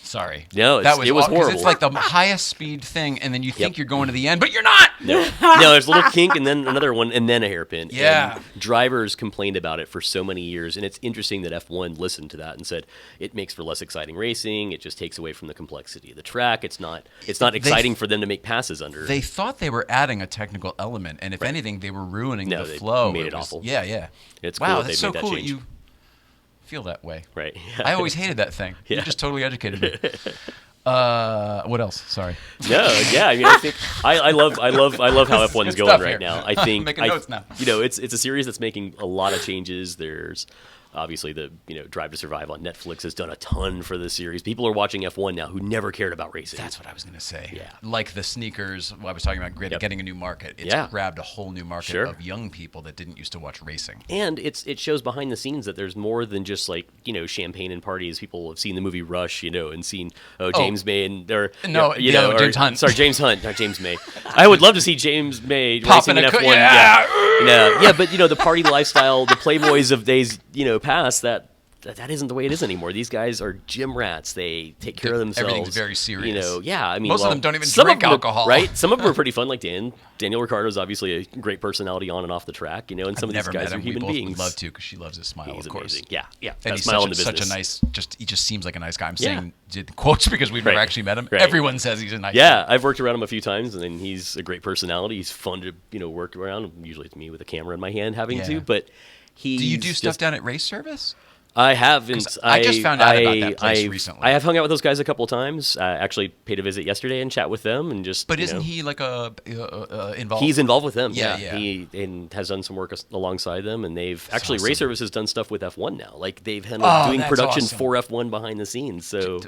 Sorry. No, that was it was aw- 'cause horrible. It's like the highest speed thing, and then you think you're going to the end, but you're not. No, there's a little kink and then another one and then a hairpin. Yeah. And drivers complained about it for so many years, and it's interesting that F1 listened to that and said it makes for less exciting racing. It just takes away from the complexity of the track. It's not exciting for them to make passes under. They thought they were adding a technical element, and if Right. anything, they were ruining No, the they flow. made it was- awful. Yeah, yeah. It's cool wow, that that's they so made that cool that change. you feel that way. Right. I always hated that thing. You Yeah. just totally educated me. What else? Sorry. No, yeah. I mean, I think I love how F1's good going stuff right here. now. I think Making notes now. it's a series that's making a lot of changes. There's obviously the Drive to Survive on Netflix has done a ton for this series. People are watching F1 now who never cared about racing. That's what I was going to say. Yeah. Like the sneakers, I was talking about Yep. getting a new market. It's Yeah. grabbed a whole new market Sure. of young people that didn't used to watch racing. And it shows behind the scenes that there's more than just like champagne and parties. People have seen the movie Rush, and seen James May and or No, the other one, James Hunt. Sorry, James Hunt, not James May. I would love to see James May Popping racing in a F1. Yeah, but the party lifestyle, the playboys of days past that isn't the way it is anymore. These guys are gym rats. They take care of themselves. Everything's very serious. Yeah. I mean, Most of them don't even some drink of them are- alcohol. right? Some of them are pretty fun, like Daniel Ricciardo's obviously a great personality on and off the track, and some of these Never guys met are him. human We both beings. would love to because she loves his smile, He's of course. amazing. Yeah. And That he's smile in the such a business. nice, he just seems like a nice guy. I'm Yeah. saying quotes because we've never Right. actually met him. Right. Everyone says he's a nice Yeah, guy. I've worked around him a few times, and he's a great personality. He's fun to work around. Usually it's me with a camera in my hand having Yeah. to, but he's Do you do stuff just, down at race service? I have. I just found out about that place recently. I have hung out with those guys a couple of times. Actually paid a visit yesterday and chat with them, and just. But isn't he like involved? He's involved with them. Yeah, Yeah, yeah. He has done some work alongside them, and they've actually awesome. Race Service has done stuff with F1 now. Like they've handled doing that's production awesome. for F1 behind the scenes. So.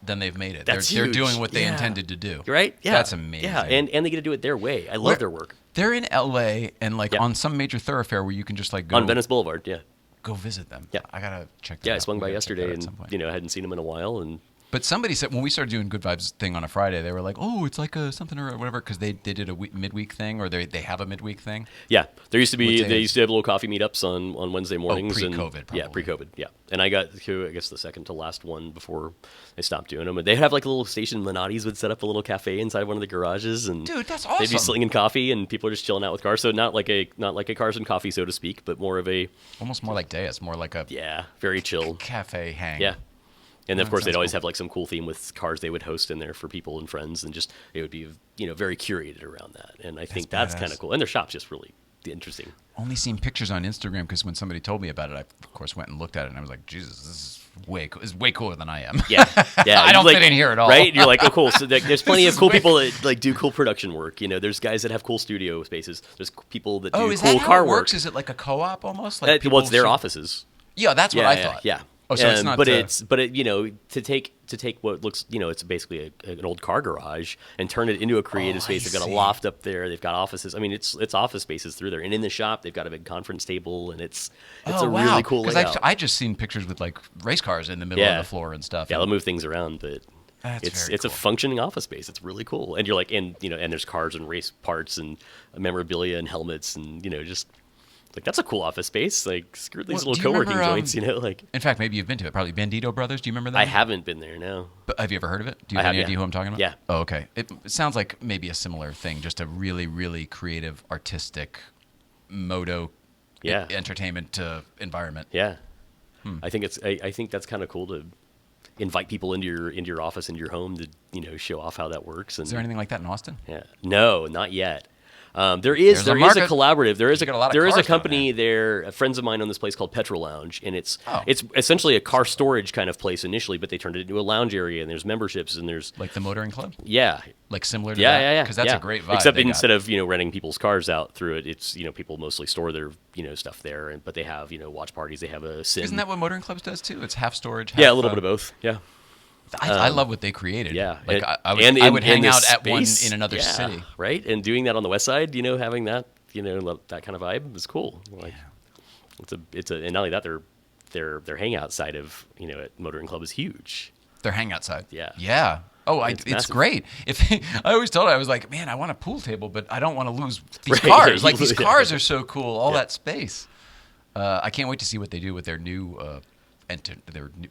Then they've made it. That's they're huge. doing what they Yeah. intended to do. Right? Yeah. That's amazing. Yeah, and they get to do it their way. I love their work. They're in LA and like Yep. on some major thoroughfare where you can just like go On Venice Boulevard, yeah. go visit them. Yeah. I gotta check that Yeah, out. I swung We by gotta check that yesterday out at and, some point. I hadn't seen him in a while. And But somebody said when we started doing Good Vibes thing on a Friday, they were like, "Oh, it's like a something or whatever," because they did a midweek thing, or they have a midweek thing. yeah, there used to What be, day they is- used to have little coffee meetups on Wednesday mornings. pre-COVID, and, Yeah, probably. pre-COVID, yeah. And I got to, I guess, the second to last one before they stopped doing them. And they'd have like a little station, Minotti's would set up a little cafe inside one of the garages. And Dude, that's they'd be awesome. slinging coffee and people are just chilling out with cars. So not like a cars and coffee, so to speak, but more of a, Almost more like Deus, more like a very chill. cafe hang. Yeah. And Oh, of course, that they'd sounds always cool. have like some cool theme with cars they would host in there for people and friends, and just it would be very curated around that. And I think that's badass. kind of cool. And their shop's just really interesting. Only seen pictures on Instagram because when somebody told me about it, I of course went and looked at it and I was like, Jesus, this is way cooler than I am. Yeah, yeah. I don't like, fit in here at all. right? You're like, oh, cool. So there's plenty This of cool is way people that like do cool production work. There's guys that have cool studio spaces. There's people that do Oh, is cool that how car it works? work. Is it like a co-op almost? Well, people it's their should- offices. Yeah, that's what Yeah, I yeah, thought. Yeah. Oh, so it's not. But to take what looks, it's basically an old car garage and turn it into a creative space. They've got a loft up there. They've got offices. I mean, it's office spaces through there. And in the shop, they've got a big conference table, and it's a really cool layout. I just seen pictures with like race cars in the middle of the floor and stuff. Yeah, and they'll move things around, but That's it's very a cool. functioning office space. It's really cool. And you're like, and there's cars and race parts and memorabilia and helmets and just. Like, that's a cool office space. Like, screw these Well, little do you co-working remember, joints, like. In fact, maybe you've been to it. Probably Bandito Brothers. Do you remember that? I haven't been there, no. But have you ever heard of it? Do you I have any have, idea yeah. who I'm talking about? Yeah. Oh, okay. It sounds like maybe a similar thing, just a really, really creative, artistic, moto Yeah. entertainment environment. Yeah. I think I think that's kind of cool to invite people into your office, into your home to, show off how that works. And Is there anything like that in Austin? Yeah. No, not yet. There is a market. collaborative. There is You got a lot of there is a cars down company there. Friends of mine own this place called Petrol Lounge, and it's Oh. it's essentially a car storage kind of place initially, but they turned it into a lounge area, and there's memberships, and there's Like the motoring club? yeah. Like similar to Yeah, that? yeah. Because that's yeah. a great vibe. Except they got. instead of renting people's cars out through it, it's people mostly store their stuff there, but they have watch parties. They have a sim. Isn't that what motoring clubs does too? It's half storage. Half, yeah, a little bit of both. Yeah. I love what they created. Yeah, like and I would hang this out at one space, in another yeah, city. right? And doing that on the west side, having that, that kind of vibe is cool. Like, it's a, and not only that, their hangout side of at motoring club is huge. Their hangout side. Yeah. Yeah. Oh, it's massive. great. I always told her, I was like, man, I want a pool table, but I don't want to lose these Right, cars. yeah, Like these yeah. cars are so cool. All that space. I can't wait to see what they do with their new,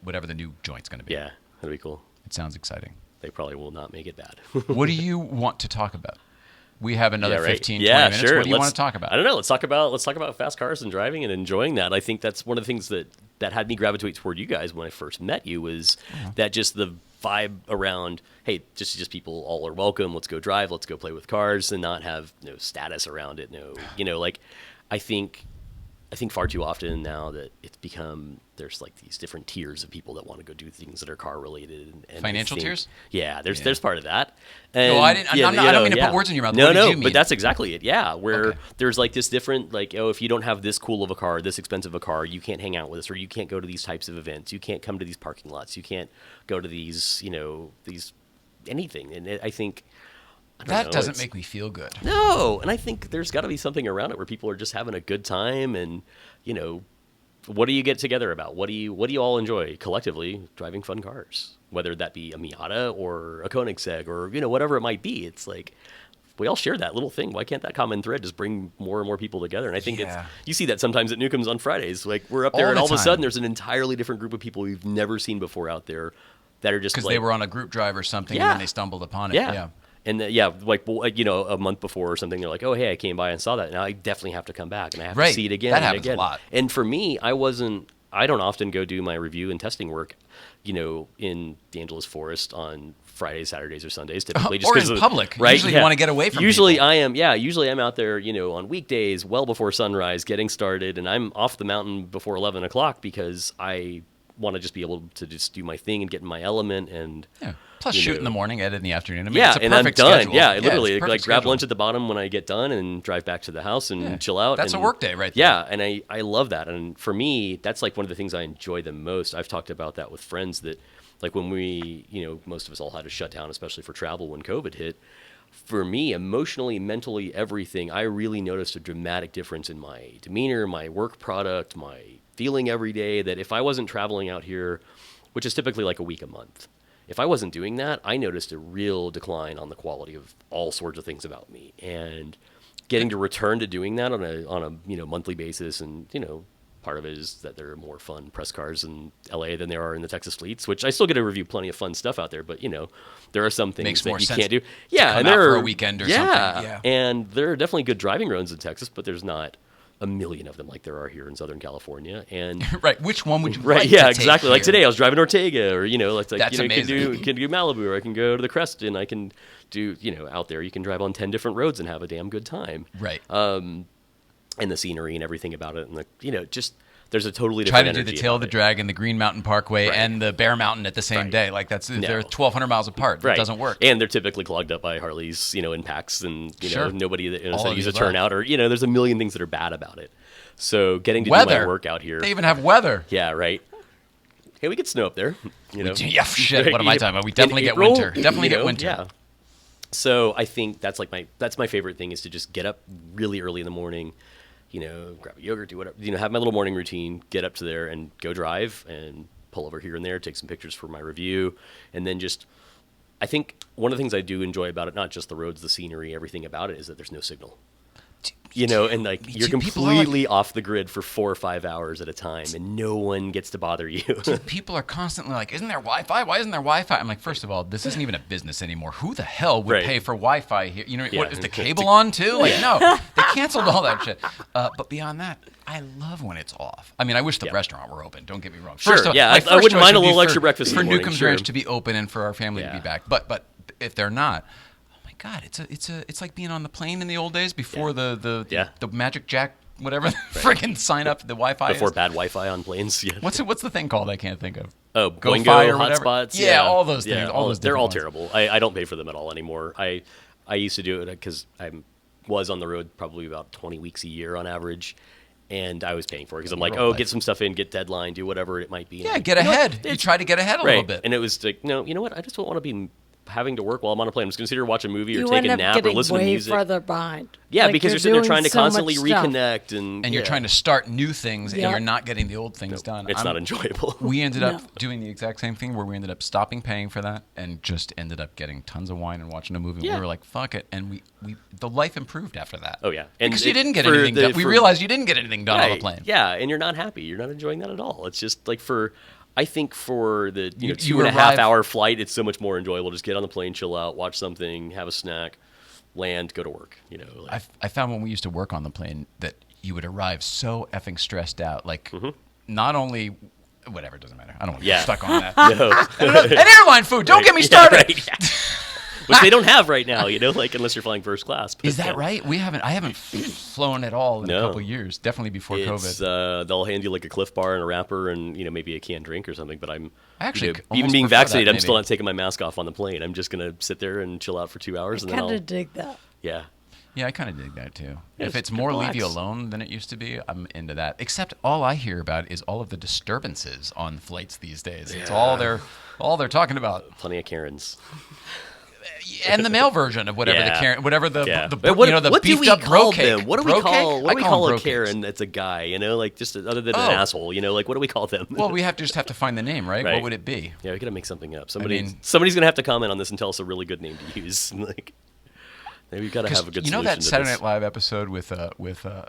whatever the new joint's going to be. Yeah, that'd be cool. It sounds exciting. They probably will not make it bad. What do you want to talk about? We have another Yeah, right. 15, Yeah, 20 minutes. sure. What do you want Let's- to talk about? I don't know. Let's talk about fast cars and driving and enjoying that. I think that's one of the things that had me gravitate toward you guys when I first met you was that just the vibe around, hey, just people all are welcome. Let's go drive. Let's go play with cars and not have no status around it. No, like I think far too often now that it's become there's like these different tiers of people that want to go do things that are car related. And Financial I think- tiers? Yeah, there's part of that. And, No, I didn't- I don't mean to put words in your mouth. No, What did no, you mean? but that's exactly it. Yeah, where Okay. there's like this different, like, oh, if you don't have this cool of a car, this expensive a car, you can't hang out with us, or you can't go to these types of events, you can't come to these parking lots, you can't go to these, these anything. And I think I don't That know, doesn't it's- make me feel good. no, and I think there's got to be something around it where people are just having a good time, and what do you get together about? What do you all enjoy collectively? Driving fun cars, whether that be a Miata or a Koenigsegg or whatever it might be. It's like we all share that little thing. Why can't that common thread just bring more and more people together? And I think Yeah. you see that sometimes at Newcomb's on Fridays. Like we're up there, All and the all of a time. sudden there's an entirely different group of people we've never seen before out there that are just Because like, they were on a group drive or something, Yeah. and then they stumbled upon it. yeah. And like a month before or something, they're like, "Oh, hey, I came by and saw that. Now I definitely have to come back, and I have Right. to see it again." That and happens a again. lot. And for me, I don't often go do my review and testing work, in the Angeles Forest on Fridays, Saturdays, or Sundays. Typically, just Or 'cause in of- public. right? Usually you wanna get away from Usually people. Usually I'm out there, on weekdays, well before sunrise, getting started, and I'm off the mountain before 11 o'clock because I want to just be able to just do my thing and get in my element and. Yeah. Plus, you shoot know. in the morning, edit in the afternoon. I mean, Yeah, it's a and I'm perfect done. schedule. Yeah, it's literally, a perfect like grab schedule. lunch at the bottom when I get done and drive back to the house and Yeah. chill out. That's a and- work day right there. Yeah, and I love that. And for me, that's like one of the things I enjoy the most. I've talked about that with friends that, like when we, most of us all had to shut down, especially for travel when COVID hit. For me, emotionally, mentally, everything, I really noticed a dramatic difference in my demeanor, my work product, my feeling every day, that if I wasn't traveling out here, which is typically like a week a month, if I wasn't doing that, I noticed a real decline on the quality of all sorts of things about me. And getting to return to doing that on a monthly basis, and part of it is that there are more fun press cars in LA than there are in the Texas fleets, which I still get to review plenty of fun stuff out there. But there are some things Makes that more you sense can't do. to Yeah, come and out there for are a weekend or something. Yeah. and there are definitely good driving roads in Texas, but there's not a million of them like there are here in Southern California. And Right. Which one would you right, like yeah, to take exactly. Like here? today, I was driving Ortega, or That's you can amazing. do Malibu, or I can go to the Crest, and I can do out there. You can drive on 10 different roads and have a damn good time. Right. And the scenery and everything about it, and just there's a totally Try different to do the energy Tail of about the it. Dragon, the Green Mountain Parkway, Right. and the Bear Mountain at the same Right. day. Like they're No. 1,200 miles apart. Right. That doesn't work. And they're typically clogged up by Harleys, in packs, and Sure. nobody that knows All how to of use the a turnout, or there's a million things that are bad about it. So getting to do Weather. my work out here, They even have weather. yeah, right. Hey, we get snow up there. Yeah, shit. What am I talking about? We In definitely get April, winter. Definitely get winter. Yeah. So I think that's my favorite thing, is to just get up really early in the morning, grab a yogurt, do whatever, have my little morning routine, get up to there and go drive and pull over here and there, take some pictures for my review, and then I think one of the things I do enjoy about it, not just the roads, the scenery, everything about it, is that there's no signal. And like you're People are completely off the grid for 4 or 5 hours at a time, and no one gets to bother you. People are constantly like, isn't there Wi-Fi? Why isn't there Wi-Fi? I'm like, first of all, this isn't even a business anymore. Who the hell would Right. pay for Wi-Fi here? Yeah. What, is the cable on too? Like, no, they canceled all that shit. But beyond that, I love when it's off. I mean, I wish the Yeah. restaurant were open. Don't get me wrong. Sure, First of all, yeah, my I first wouldn't choice mind a would be little for- extra breakfast in for the morning, Newcomb's sure. Ranch to be open and for our family to be Yeah. back. But if they're not, oh my God, it's like being on the plane in the old days before the Yeah. Magic Jack, whatever, freaking sign up the Wi-Fi. Before is. bad Wi-Fi on planes. Yeah. What's the thing called? I can't think of. Oh, Go Boingo Fi or whatever. hotspots. Yeah, all those things. Yeah, all those they're all different ones. terrible. I don't pay for them at all anymore. I used to do it because I was on the road probably about 20 weeks a year on average, and I was paying for it because I'm like, Real life. get some stuff in, get deadline, do whatever it might be. Yeah, And get you know what? ahead. You try to get ahead a little Right. bit. And it was like, no, you know what? I just don't want to be having to work while I'm on a plane. I'm just going to sit here and watch a movie or You take end a up nap or getting listen to way music. farther behind. Yeah, Like, because you're sitting there doing trying to so much constantly stuff. reconnect and You're trying to start new things, and Yeah. you're not getting the old things done. It's not enjoyable. We ended up No. doing the exact same thing where we ended up stopping paying for that and just ended up getting tons of wine and watching a movie. Yeah. We were like, fuck it. And the life improved after that. Oh, yeah. And Because you it- didn't get for anything the- done. We for- realized you didn't get anything done on the Right. plane. Yeah, and you're not happy. You're not enjoying that at all. It's just like I think for the You 2.5 arrive- hour flight, it's so much more enjoyable. Just get on the plane, chill out, watch something, have a snack, land, go to work. Like, I found when we used to work on the plane that you would arrive so effing stressed out. Like, not only... Whatever, it doesn't matter. I don't want to Yeah. get stuck on that. no. And airline food. Don't get me started. Yeah, right, yeah. Which they don't have right now, like unless you're flying first class. But Is that no. right? I haven't flown at all in a No. couple years. Definitely before It's, COVID. they'll hand you like a Cliff Bar and a wrapper and maybe a canned drink or something. But I'm I actually even almost being prefer that, vaccinated, I'm still maybe. not taking my mask off on the plane. I'm just gonna sit there and chill out for 2 hours, and then Kind I'll of dig that. yeah. Yeah, I kind of dig that too. Yeah, If it's just more relax. leave you alone than it used to be, I'm into that. Except all I hear about is all of the disturbances on flights these days. It's all they're talking about. Plenty of Karens. And the male version of whatever Yeah. the Karen, whatever the Yeah. the But what the do beefed we up call bro cake. them? What do we Bro call? cake? What do we I call them a bro Karen cakes. that's a guy? Like just other than Oh. an asshole. Like what do we call them? Well, we just have to find the name, right? What Right. would it be? Yeah, we gotta make something up. mean- Somebody's gonna have to comment on this and tell us a really good name to use. Like, maybe we gotta have a good. You know that solution to Saturday this. Night Live episode with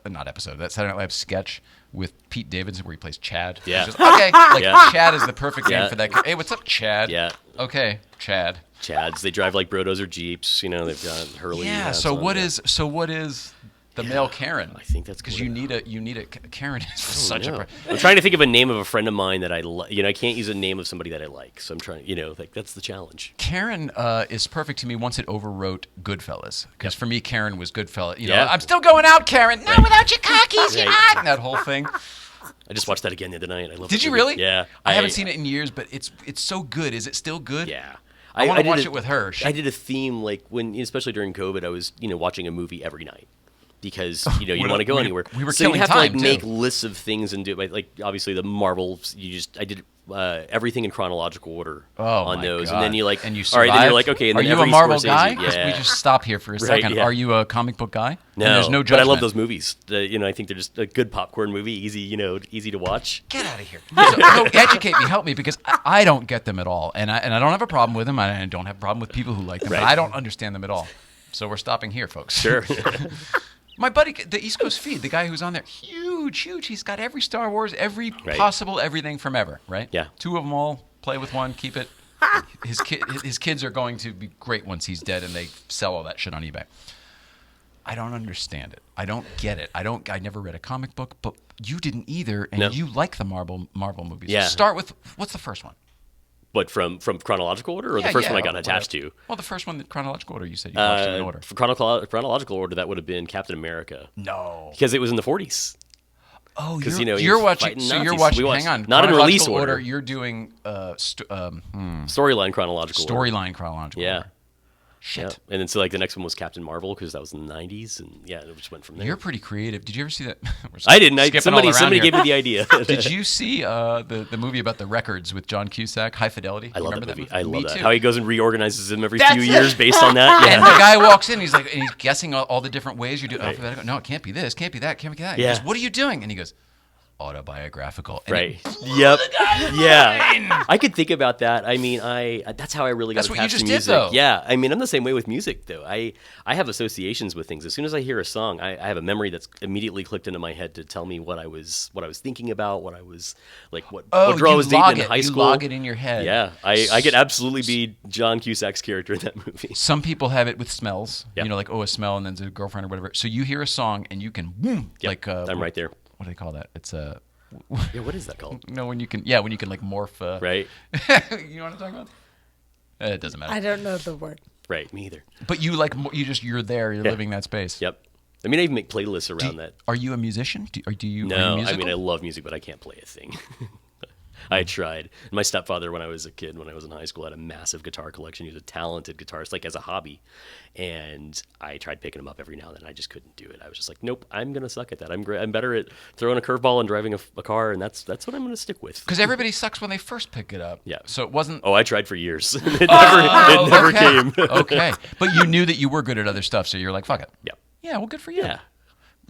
not episode, that Saturday Night Live sketch with Pete Davidson where he plays Chad? Yeah. It's just, okay, like Yeah. Chad is the perfect Yeah. name for that. Hey, what's up, Chad? Yeah. Okay, Chad. Chads. They drive like Brodos or Jeeps. They've got Hurley. Yeah. hats So on. what is the male Karen? I think that's because what you need a Karen is such No. a. I'm trying to think of a name of a friend of mine that I I can't use a name of somebody that I like. So I'm trying. Like that's the challenge. Karen is perfect to me once it overwrote Goodfellas. Because for me, Karen was Goodfellas. Yeah. I'm still going out, Karen. No, without your cockies, you're Right. not. That whole thing. I just watched that again the other night. I love. Did that you movie. really? Yeah. I haven't seen it in years, but it's so good. Is it still good? Yeah. I want to did watch a- it with her. I did a theme like when, especially during COVID, I was watching a movie every night because you We're don't not- want to go we- anywhere. we were so you killing have to like time, make too. lists of things and do like obviously the Marvels. I did everything in chronological order on my those, God. and then you like and you all right, then you're survived? like okay, and Are then you a every Marvel Scorsese- guy? 'Cause Yeah. we just stop here for a Right, second. yeah. Are you a comic book guy? No, And there's no but judgment. I love those movies. I think they're just a good popcorn movie, easy, easy to watch. Get out of here. So, educate me, help me, because I don't get them at all, and I don't have a problem with them. I don't have a problem with people who like them, but Right. I don't understand them at all. So we're stopping here, folks. Sure. My buddy, the East Coast Feed, the guy who's on there, huge. He's got every Star Wars, every Right. possible everything from ever, right? Yeah. 2 of them all. Play with one, keep it. His kids are going to be great once he's dead, and they sell all that shit on eBay. I don't understand it. I don't get it. I never read a comic book, but you didn't either, and No. you like the Marvel movies. Yeah. Start with what's the first one? But from chronological order, or Yeah, the first yeah, one I got whatever. attached to. Well, the first one, the chronological order. You said you watched it in order. For chronological order, that would have been Captain America No. because it was in the 40s. Oh, 'Cause, you're he was watching. fighting So you're Nazis. watching. We watched- Hang on. not in release Chronological order. You're doing Storyline chronological order. storyline chronological. Yeah. Order. Shit. Yeah. And then so like the next one was Captain Marvel because that was in the 90s, and yeah, it just went from there. You're pretty creative. Did you ever see that? We're I didn't. skipping all around Somebody here. gave me the idea. Did you see the movie about the records with John Cusack, High Fidelity? I love Remember that movie. I love Me that. too. How he goes and reorganizes them every That's few it. years based on that. And Yeah. the guy walks in, he's like, and he's guessing all the different ways you do alphabetical. No, it can't be this, can't be that, can't be that. He Yeah. goes, what are you doing? And he goes, autobiographical. And Right. it- Yep. Yeah. I could think about that. I mean, that's how I really got That's what you attached just to did, music. though. Yeah. I mean, I'm the same way with music, though. I have associations with things. As soon as I hear a song, I have a memory that's immediately clicked into my head to tell me what I was thinking about, what I was like, what girl I was dating in high school. You log it in your head. Yeah. I could absolutely be John Cusack's character in that movie. Some people have it with smells. Yep. Like, a smell, and then there's a girlfriend or whatever. So you hear a song, and you can, Yep. I'm right there. What do they call that? It's a... Yeah. What is that called? No, when you can like morph. Right. You know what I'm talking about? It doesn't matter. I don't know the word. Right, me either. But you're there. You're living that space. Yep. I mean, I even make playlists around that. Are you a musician? Are you No, musical? I mean, I love music, but I can't play a thing. I tried. My stepfather, when I was a kid, when I was in high school, had a massive guitar collection. He was a talented guitarist, like as a hobby. And I tried picking him up every now and then. I just couldn't do it. I was just like, nope, I'm going to suck at that. I'm better at throwing a curveball and driving a car, and that's what I'm going to stick with. Because everybody sucks when they first pick it up. Yeah. So it wasn't... Oh, I tried for years. It never came. Okay. But you knew that you were good at other stuff, so you're like, fuck it. Yeah. Yeah, well, good for you. Yeah.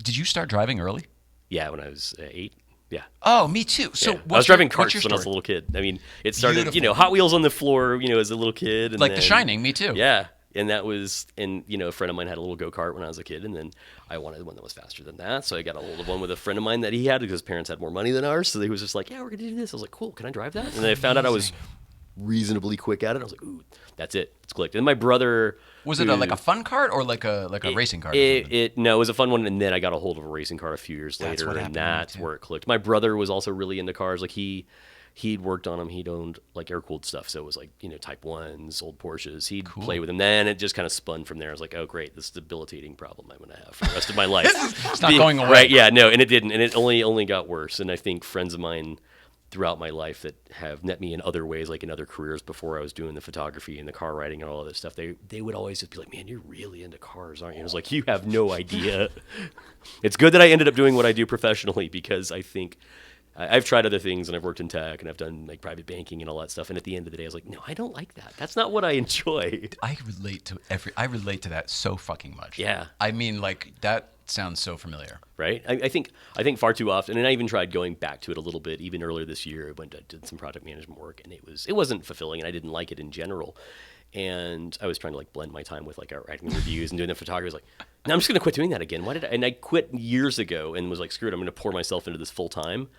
Did you start driving early? Yeah, when I was 8. Yeah. Oh, me too. So Yeah. I was driving carts what's when your I was a story? little kid. I mean, it started, Beautiful. Hot Wheels on the floor, as a little kid. And Like The then- Shining, me too. Yeah. And that was, a friend of mine had a little go-kart when I was a kid, and then I wanted one that was faster than that, so I got a hold of one with a friend of mine that he had because his parents had more money than ours, so he was just like, yeah, we're going to do this. I was like, cool, can I drive that? And then I found out I was reasonably quick at it. I was like, ooh, that's it. It's clicked. And my brother... Was it like a fun cart or like a racing cart? No, it was a fun one, and then I got a hold of a racing car a few years That's later, what and happened to me, that's too. where it clicked. My brother was also really into cars. Like he'd worked on them. He'd owned like air-cooled stuff, so it was like Type 1s, old Porsches. He'd play with them. Then it just kind of spun from there. I was like, oh great, this is a debilitating problem I'm going to have for the rest of my life. It's not going away. Right? Yeah, no, and it didn't, and it only got worse. And I think friends of mine throughout my life that have met me in other ways, like in other careers before I was doing the photography and the car riding and all of this stuff, they would always just be like, man, you're really into cars, aren't you? I was like, you have no idea. It's good that I ended up doing what I do professionally, because I think I've tried other things, and I've worked in tech, and I've done like private banking and all that stuff. And at the end of the day, I was like, no, I don't like that. That's not what I enjoy. I relate to that so fucking much. Yeah. I mean, like, that sounds so familiar. Right? I think far too often, and I even tried going back to it a little bit. Even earlier this year, I did some project management work, and it wasn't fulfilling, and I didn't like it in general. And I was trying to like blend my time with like writing reviews and doing the photography. I was like, no, I'm just going to quit doing that again. And I quit years ago and was like, screw it, I'm going to pour myself into this full time.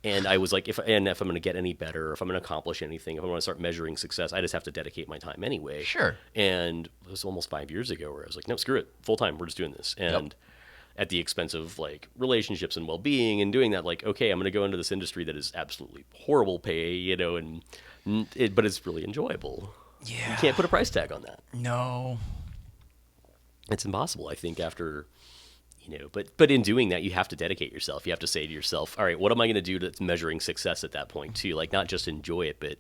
And I was like, if I'm going to get any better, if I'm going to accomplish anything, if I want to start measuring success, I just have to dedicate my time anyway. Sure. And it was almost 5 years ago where I was like, no, screw it, full time, we're just doing this. And at the expense of like relationships and well-being and doing that, like, okay, I'm going to go into this industry that is absolutely horrible pay, but it's really enjoyable. Yeah. You can't put a price tag on that. No. It's impossible, I think, after, but in doing that, you have to dedicate yourself. You have to say to yourself, all right, what am I going to do that's measuring success at that point too? Like, not just enjoy it, but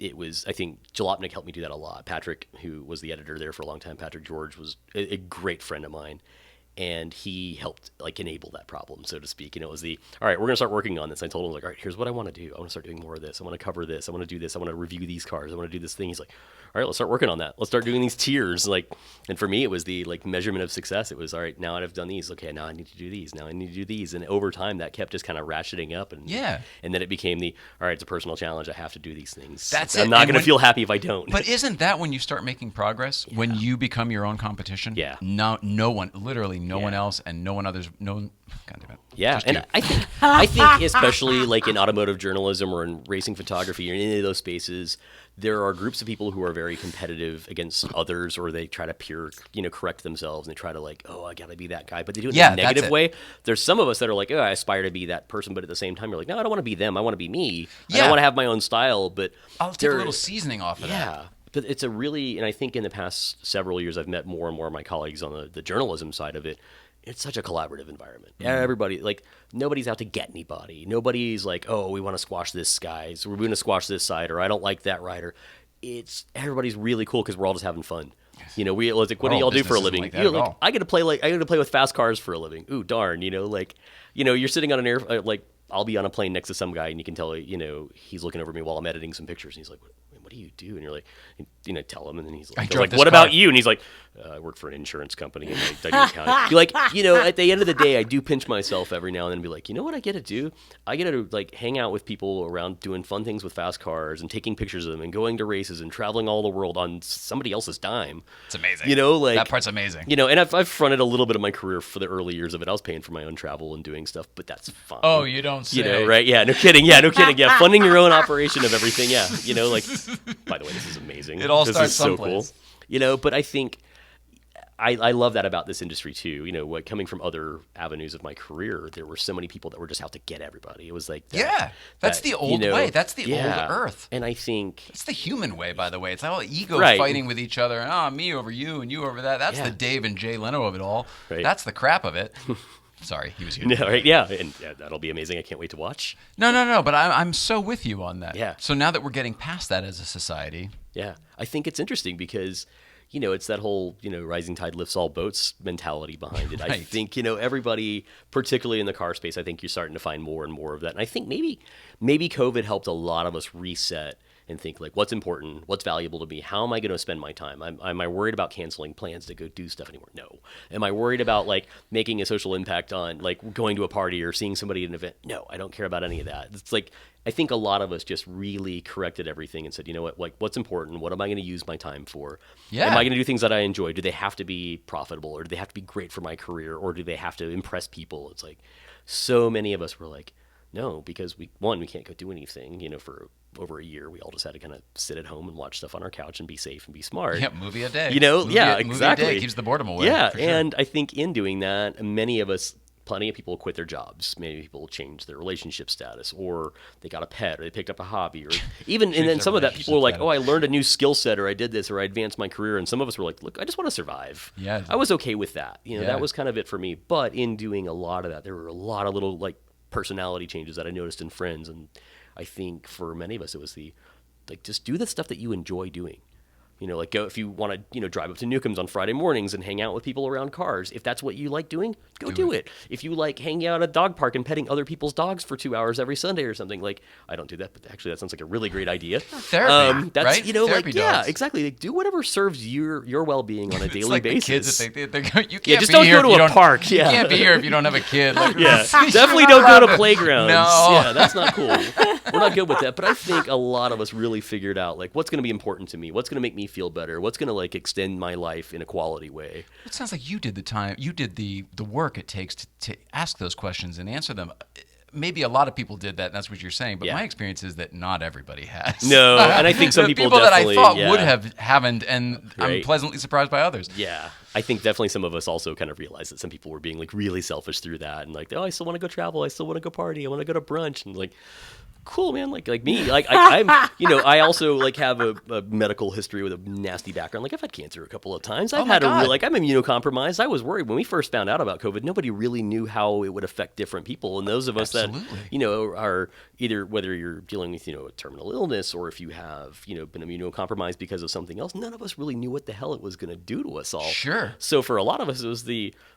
I think Jalopnik helped me do that a lot. Patrick, who was the editor there for a long time, Patrick George, was a great friend of mine. And he helped like enable that problem, so to speak. It was all right, we're going to start working on this. I told him, like, all right, here's what I want to do. I want to start doing more of this. I want to cover this. I want to do this. I want to review these cars. I want to do this thing. He's like, all right, let's start working on that. Let's start doing these tiers. And for me, it was the like measurement of success. It was, all right, now I've done these. Okay, now I need to do these. Now I need to do these. And over time, that kept just kind of ratcheting up. And then it became all right, it's a personal challenge. I have to do these things. I'm not going to feel happy if I don't. But isn't that when you start making progress? Yeah. When you become your own competition? Yeah. No one, literally no one else, and God damn it. Yeah, and I think especially like in automotive journalism or in racing photography or in any of those spaces, there are groups of people who are very competitive against others, or they try to correct themselves, and they try to like, oh, I gotta be that guy, but they do it in a negative way. There's some of us that are like, oh, I aspire to be that person, but at the same time, you're like, no, I don't want to be them. I want to be me. Yeah. I want to have my own style, but I'll take a little seasoning off of that. Yeah. But it's and I think in the past several years, I've met more and more of my colleagues on the journalism side of it. It's such a collaborative environment. Everybody, like, nobody's out to get anybody. Nobody's like, oh, we want to squash this guy, so we're going to squash this side, or I don't like that rider. Everybody's really cool because we're all just having fun. Yes. What do y'all do for a living? Like I get to play with fast cars for a living. Ooh, darn, you're sitting on an I'll be on a plane next to some guy, and you can tell, he's looking over me while I'm editing some pictures, and he's like, what do you do? And you're like, tell him, and then he's like, what about you? And he's like, I work for an insurance company, and I do accounting. You're like, at the end of the day, I do pinch myself every now and then and be like, you know what I get to do? I get to like hang out with people around doing fun things with fast cars and taking pictures of them and going to races and traveling all the world on somebody else's dime. It's amazing. That part's amazing. And I've fronted a little bit of my career for the early years of it. I was paying for my own travel and doing stuff, but that's fine. Oh, you don't say. Right? Yeah, no kidding. Yeah, no kidding. Yeah, funding your own operation of everything. Yeah, by the way, this is amazing. It all this starts is so someplace. Cool. But I think I love that about this industry too. You know, what coming from other avenues of my career, there were so many people that were just out to get everybody. It was like that's the old way. That's the old earth. And I think it's the human way, by the way. It's all ego Right. fighting with each other, and me over you and you over that. That's the Dave and Jay Leno of it all. Right. That's the crap of it. Sorry, he was here. No, right? Yeah, and that'll be amazing. I can't wait to watch. No. But I'm so with you on that. Yeah. So now that we're getting past that as a society, Yeah, I think it's interesting because, you know, it's that whole, you know, rising tide lifts all boats mentality behind it. I Right. think, you know, everybody, particularly in the car space, I think you're starting to find more and more of that. And I think maybe COVID helped a lot of us reset and think like, what's important, what's valuable to me, how am I going to spend my time? Am I worried about canceling plans to go do stuff anymore? No. Am I worried about like making a social impact on like going to a party or seeing somebody at an event? No, I don't care about any of that. It's like, I think a lot of us just really corrected everything and said, you know what, like what's important? What am I going to use my time for? Yeah. Am I going to do things that I enjoy? Do they have to be profitable, or do they have to be great for my career, or do they have to impress people? It's like so many of us were like, no, because we can't go do anything, you know, for over a year. We all just had to kind of sit at home and watch stuff on our couch and be safe and be smart. yeah, movie a day. You know, movie yeah, a, movie exactly. A day keeps the boredom away. Yeah, for sure. and I think in doing that, many of us, plenty of people quit their jobs. Many people changed their relationship status, or they got a pet, or they picked up a hobby, or even, and then some of that people were like, oh, I learned a new skill set, or I did this, or I advanced my career. And some of us were like, look, I just want to survive. Yeah. I was okay with that. You know, Yeah. that was kind of it for me. But in doing a lot of that, there were a lot of little like personality changes that I noticed in friends. And I think for many of us, it was just do the stuff that you enjoy doing. You know, like go if you want to, you know, drive up to Newcomb's on Friday mornings and hang out with people around cars. If that's what you like doing, go do it. If you like hanging out at a dog park and petting other people's dogs for 2 hours every Sunday or something, like I don't do that, but actually that sounds like a really great idea. Therapy, that's, right? You know, Therapy like yeah, dogs. exactly. Like, do whatever serves your well-being on a daily It's like basis. the kids that think you can't just be don't here go if to you a don't- park. Yeah. You can't be here if you don't have a kid. Like, Yeah, you're definitely not don't go allowed to playgrounds. No. Yeah, that's not cool. We're not good with that. But I think a lot of us really figured out like what's going to be important to me, what's going to make me feel better, what's going to like extend my life in a quality way. It sounds like you did the time. You did the work it takes to ask those questions and answer them. Maybe a lot of people did that, and that's what you're saying. But Yeah. my experience is that not everybody has. No, and I think some The people that I definitely, thought yeah. would haven't, and I'm Right. pleasantly surprised by others. Yeah, I think definitely some of us also kind of realized that some people were being like really selfish through that and like, oh, I still want to go travel, I still want to go party, I want to go to brunch, and like, cool, man. Like me, like I'm, you know, I also like have a medical history with a nasty background. Like I've had cancer a couple of times. I've my had God. like I'm immunocompromised. I was worried when we first found out about COVID. Nobody really knew how it would affect different people, and those of us that Absolutely. you know are either whether you're dealing with a terminal illness or if you have been immunocompromised because of something else, none of us really knew what the hell it was going to do to us all. Sure. So for a lot of us, it was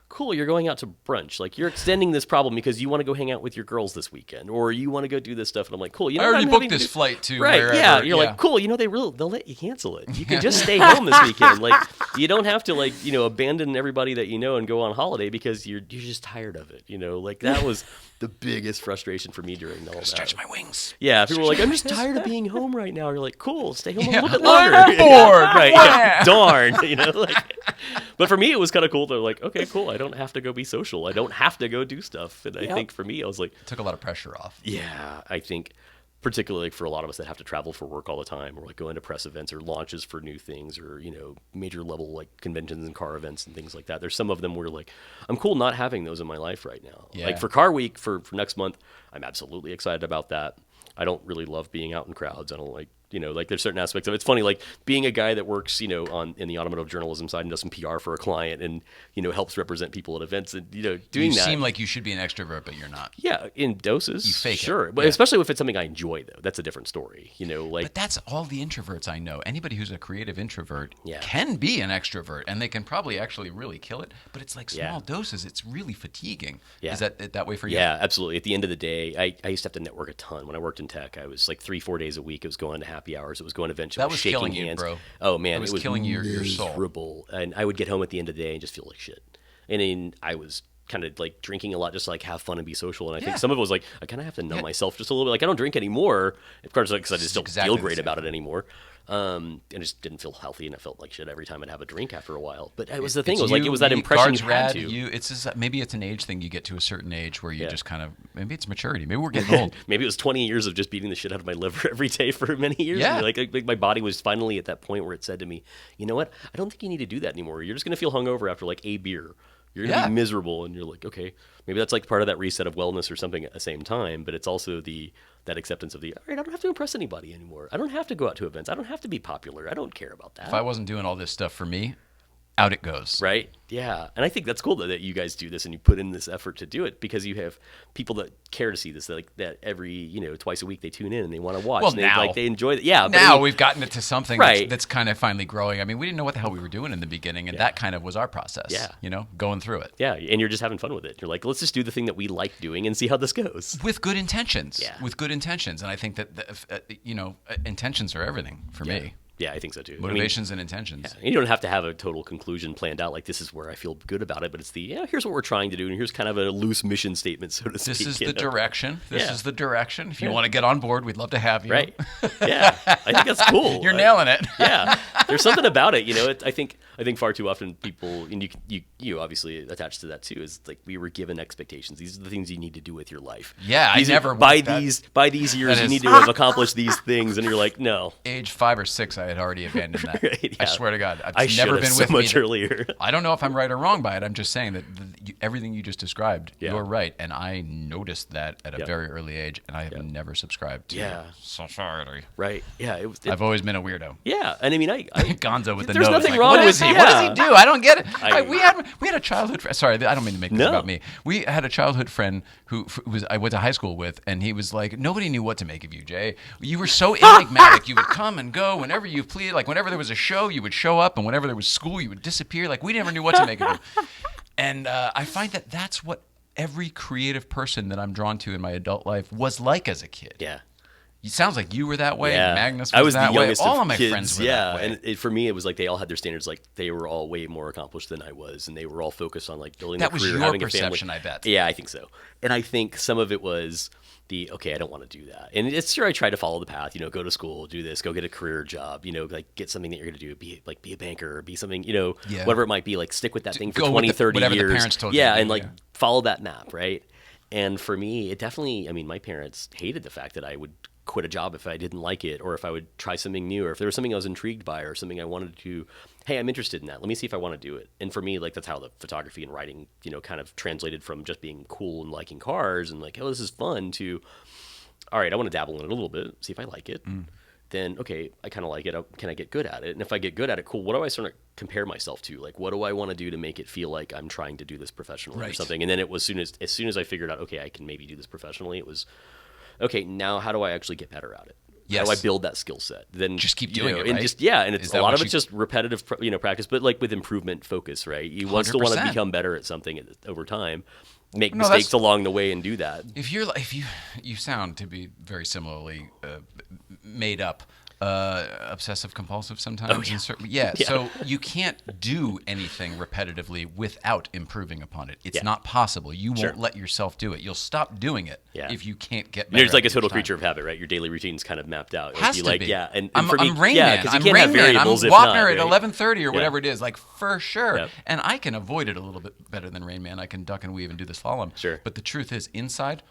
cool, you're going out to brunch. Like you're extending this problem because you want to go hang out with your girls this weekend, or you want to go do this stuff. And I'm like, cool. You know, I already I'm booked having this flight to right. wherever. Yeah. You're Yeah. like, cool. You know, they'll let you cancel it. You can just stay home this weekend. Like you don't have to abandon everybody that you know and go on holiday because you're just tired of it. You know, like that was the biggest frustration for me during all that. Stretch my wings. Yeah, people were like, I'm just tired of being home right now. You're like, cool, stay home Yeah. a little bit longer. I'm bored. Right, Wow. yeah, darn. But for me, it was kind of cool. They're like, okay, cool. I don't have to go be social. I don't have to go do stuff. And I think for me, I was like, Took a lot of pressure off. yeah, I think particularly for a lot of us that have to travel for work all the time, or like going to press events or launches for new things, or major level like conventions and car events and things like that. There's some of them where like I'm cool not having those in my life right now. Yeah. Like for Car Week for next month, I'm absolutely excited about that. I don't really love being out in crowds. I don't like there's certain aspects of it. It's funny, like being a guy that works, in the automotive journalism side and does some PR for a client and, helps represent people at events and, doing You that. seem like you should be an extrovert, but you're not. Yeah, in doses. You fake it. sure. But Yeah. especially if it's something I enjoy, though. That's a different story. But that's all the introverts I know. Anybody who's a creative introvert Yeah. can be an extrovert, and they can probably actually really kill it. But it's like small Yeah. doses. It's really fatiguing. Yeah. Is that way for you? Yeah, absolutely. At the end of the day, I used to have to network a ton. When I worked in tech, I was like 3-4 days a week. It was going to happy hours. It was going to events. It That was shaking killing you, hands. bro. Oh, man. It was it was killing your soul. miserable. And I would get home at the end of the day and just feel like shit. And then I was kind of like drinking a lot just to like have fun and be social. And I Yeah. think some of it was like, I kind of have to numb myself just a little bit. Like I don't drink anymore. Of course, because I just don't exactly feel the great same. about it anymore. And I just didn't feel healthy, and I felt like shit every time I'd have a drink after a while. But it was the thing. It was like it was that impression guards you rad, had to. It's just, maybe it's an age thing. You get to a certain age where you just kind of, maybe it's maturity. Maybe we're getting old. Maybe it was 20 years of just beating the shit out of my liver every day for many years. Yeah. And like my body was finally at that point where it said to me, you know what? I don't think you need to do that anymore. You're just going to feel hungover after like a beer. You're going to be miserable. And you're like, okay, maybe that's like part of that reset of wellness or something at the same time. But it's also that acceptance of all right, I don't have to impress anybody anymore. I don't have to go out to events. I don't have to be popular. I don't care about that. If I wasn't doing all this stuff for me, out it goes. Right? Yeah. And I think that's cool that you guys do this and you put in this effort to do it, because you have people that care to see this, that every, twice a week they tune in and they want to watch. Well, and now. they enjoy it. Yeah. Now we've gotten it to something Right. that's kind of finally growing. I mean, we didn't know what the hell we were doing in the beginning, and that kind of was our process. Yeah. Going through it. Yeah. And you're just having fun with it. You're like, let's just do the thing that we like doing and see how this goes. With good intentions. Yeah. With good intentions. And I think that, intentions are everything for me. Yeah, I think so too. Motivations and intentions. Yeah, and you don't have to have a total conclusion planned out, like this is where I feel good about it, but it's here's what we're trying to do, and here's kind of a loose mission statement, so to speak. This is the direction. This Yeah. is the direction. If you want to get on board, we'd love to have you. Right. Yeah. I think that's cool. You're nailing it. Yeah. There's something about it, I think far too often people, and you obviously attached to that too, is like we were given expectations. These are the things you need to do with your life. Yeah, these I never by that. by these years That you is- need to have accomplished these things, and you're like, no. Age 5 or 6, I had already abandoned that. Right, I yeah. swear to God. I It's should never have been so with me. much earlier. I don't know if I'm right or wrong by it. I'm just saying that everything you just described, Yeah. you're right. And I noticed that at a Yeah. very early age, and I have never subscribed to Yeah. society. Right. Yeah. I've always been a weirdo. Yeah. And I mean, I Gonzo with the there's nose. nothing Like, wrong what with is he? it. What does Yeah. he do? I don't get it. I- we had a childhood friend. Sorry, I don't mean to make this No. about me. We had a childhood friend who I went to high school with, and he was like, nobody knew what to make of you, Jay. You were so enigmatic. You would come and go whenever you pleased. Like whenever there was a show, you would show up, and whenever there was school, you would disappear. Like we never knew what to make of you. And I find that that's what every creative person that I'm drawn to in my adult life was like as a kid. Yeah. It sounds like you were that way. Yeah. Magnus was, I was that the way. youngest All of of my kids, friends were yeah. that way. And for me, it was like they all had their standards. Like they were all way more accomplished than I was, and they were all focused on like building. That their was career, your having perception, a I family. bet. Yeah, I think so. And I think some of it was I don't want to do that. And it's sure I tried to follow the path. Go to school, do this, go get a career job. Like get something that you're going to do. Be a banker, or be something. Yeah. Whatever it might be. Like stick with that thing for go with 20, the- 30 whatever the years. parents told you yeah, to do, and like yeah. follow that map, right? And for me, it definitely. I mean, my parents hated the fact that I would quit a job if I didn't like it, or if I would try something new, or if there was something I was intrigued by, or something I wanted to, hey, I'm interested in that. Let me see if I want to do it. And for me, like that's how the photography and writing, kind of translated from just being cool and liking cars and like, oh, this is fun, to, all right, I want to dabble in it a little bit, see if I like it. Then, okay, I kind of like it. Can I get good at it? And if I get good at it, cool. What do I sort of compare myself to? Like, what do I want to do to make it feel like I'm trying to do this professionally or Right. something? And then it was as soon as I figured out, okay, I can maybe do this professionally, it was, okay, now how do I actually get better at it? How do I Yes. build that skill set? Then Just keep doing it, and right? and Is it's that a lot what of it's you- just repetitive, practice, but like with improvement focus, right? You still want to 100%. become better at something over time, make No, that's- mistakes along the way, and do that. If you sound to be very similarly made up, obsessive compulsive sometimes. Yeah. So you can't do anything repetitively without improving upon it. It's not possible. You won't let yourself do it. You'll stop doing it if you can't get better. There's like at a it total each time. creature of habit, right? Your daily routine's kind of mapped out. Has you to like, be. yeah, and I'm for me, Rain yeah, Man. because you I'm can't Rain have Man. I'm variables if Wapner not, at right? 11:30 or Yeah. whatever it is, like for sure. Yep. And I can avoid it a little bit better than Rain Man. I can duck and weave and do the slalom. Sure. But the truth is, inside,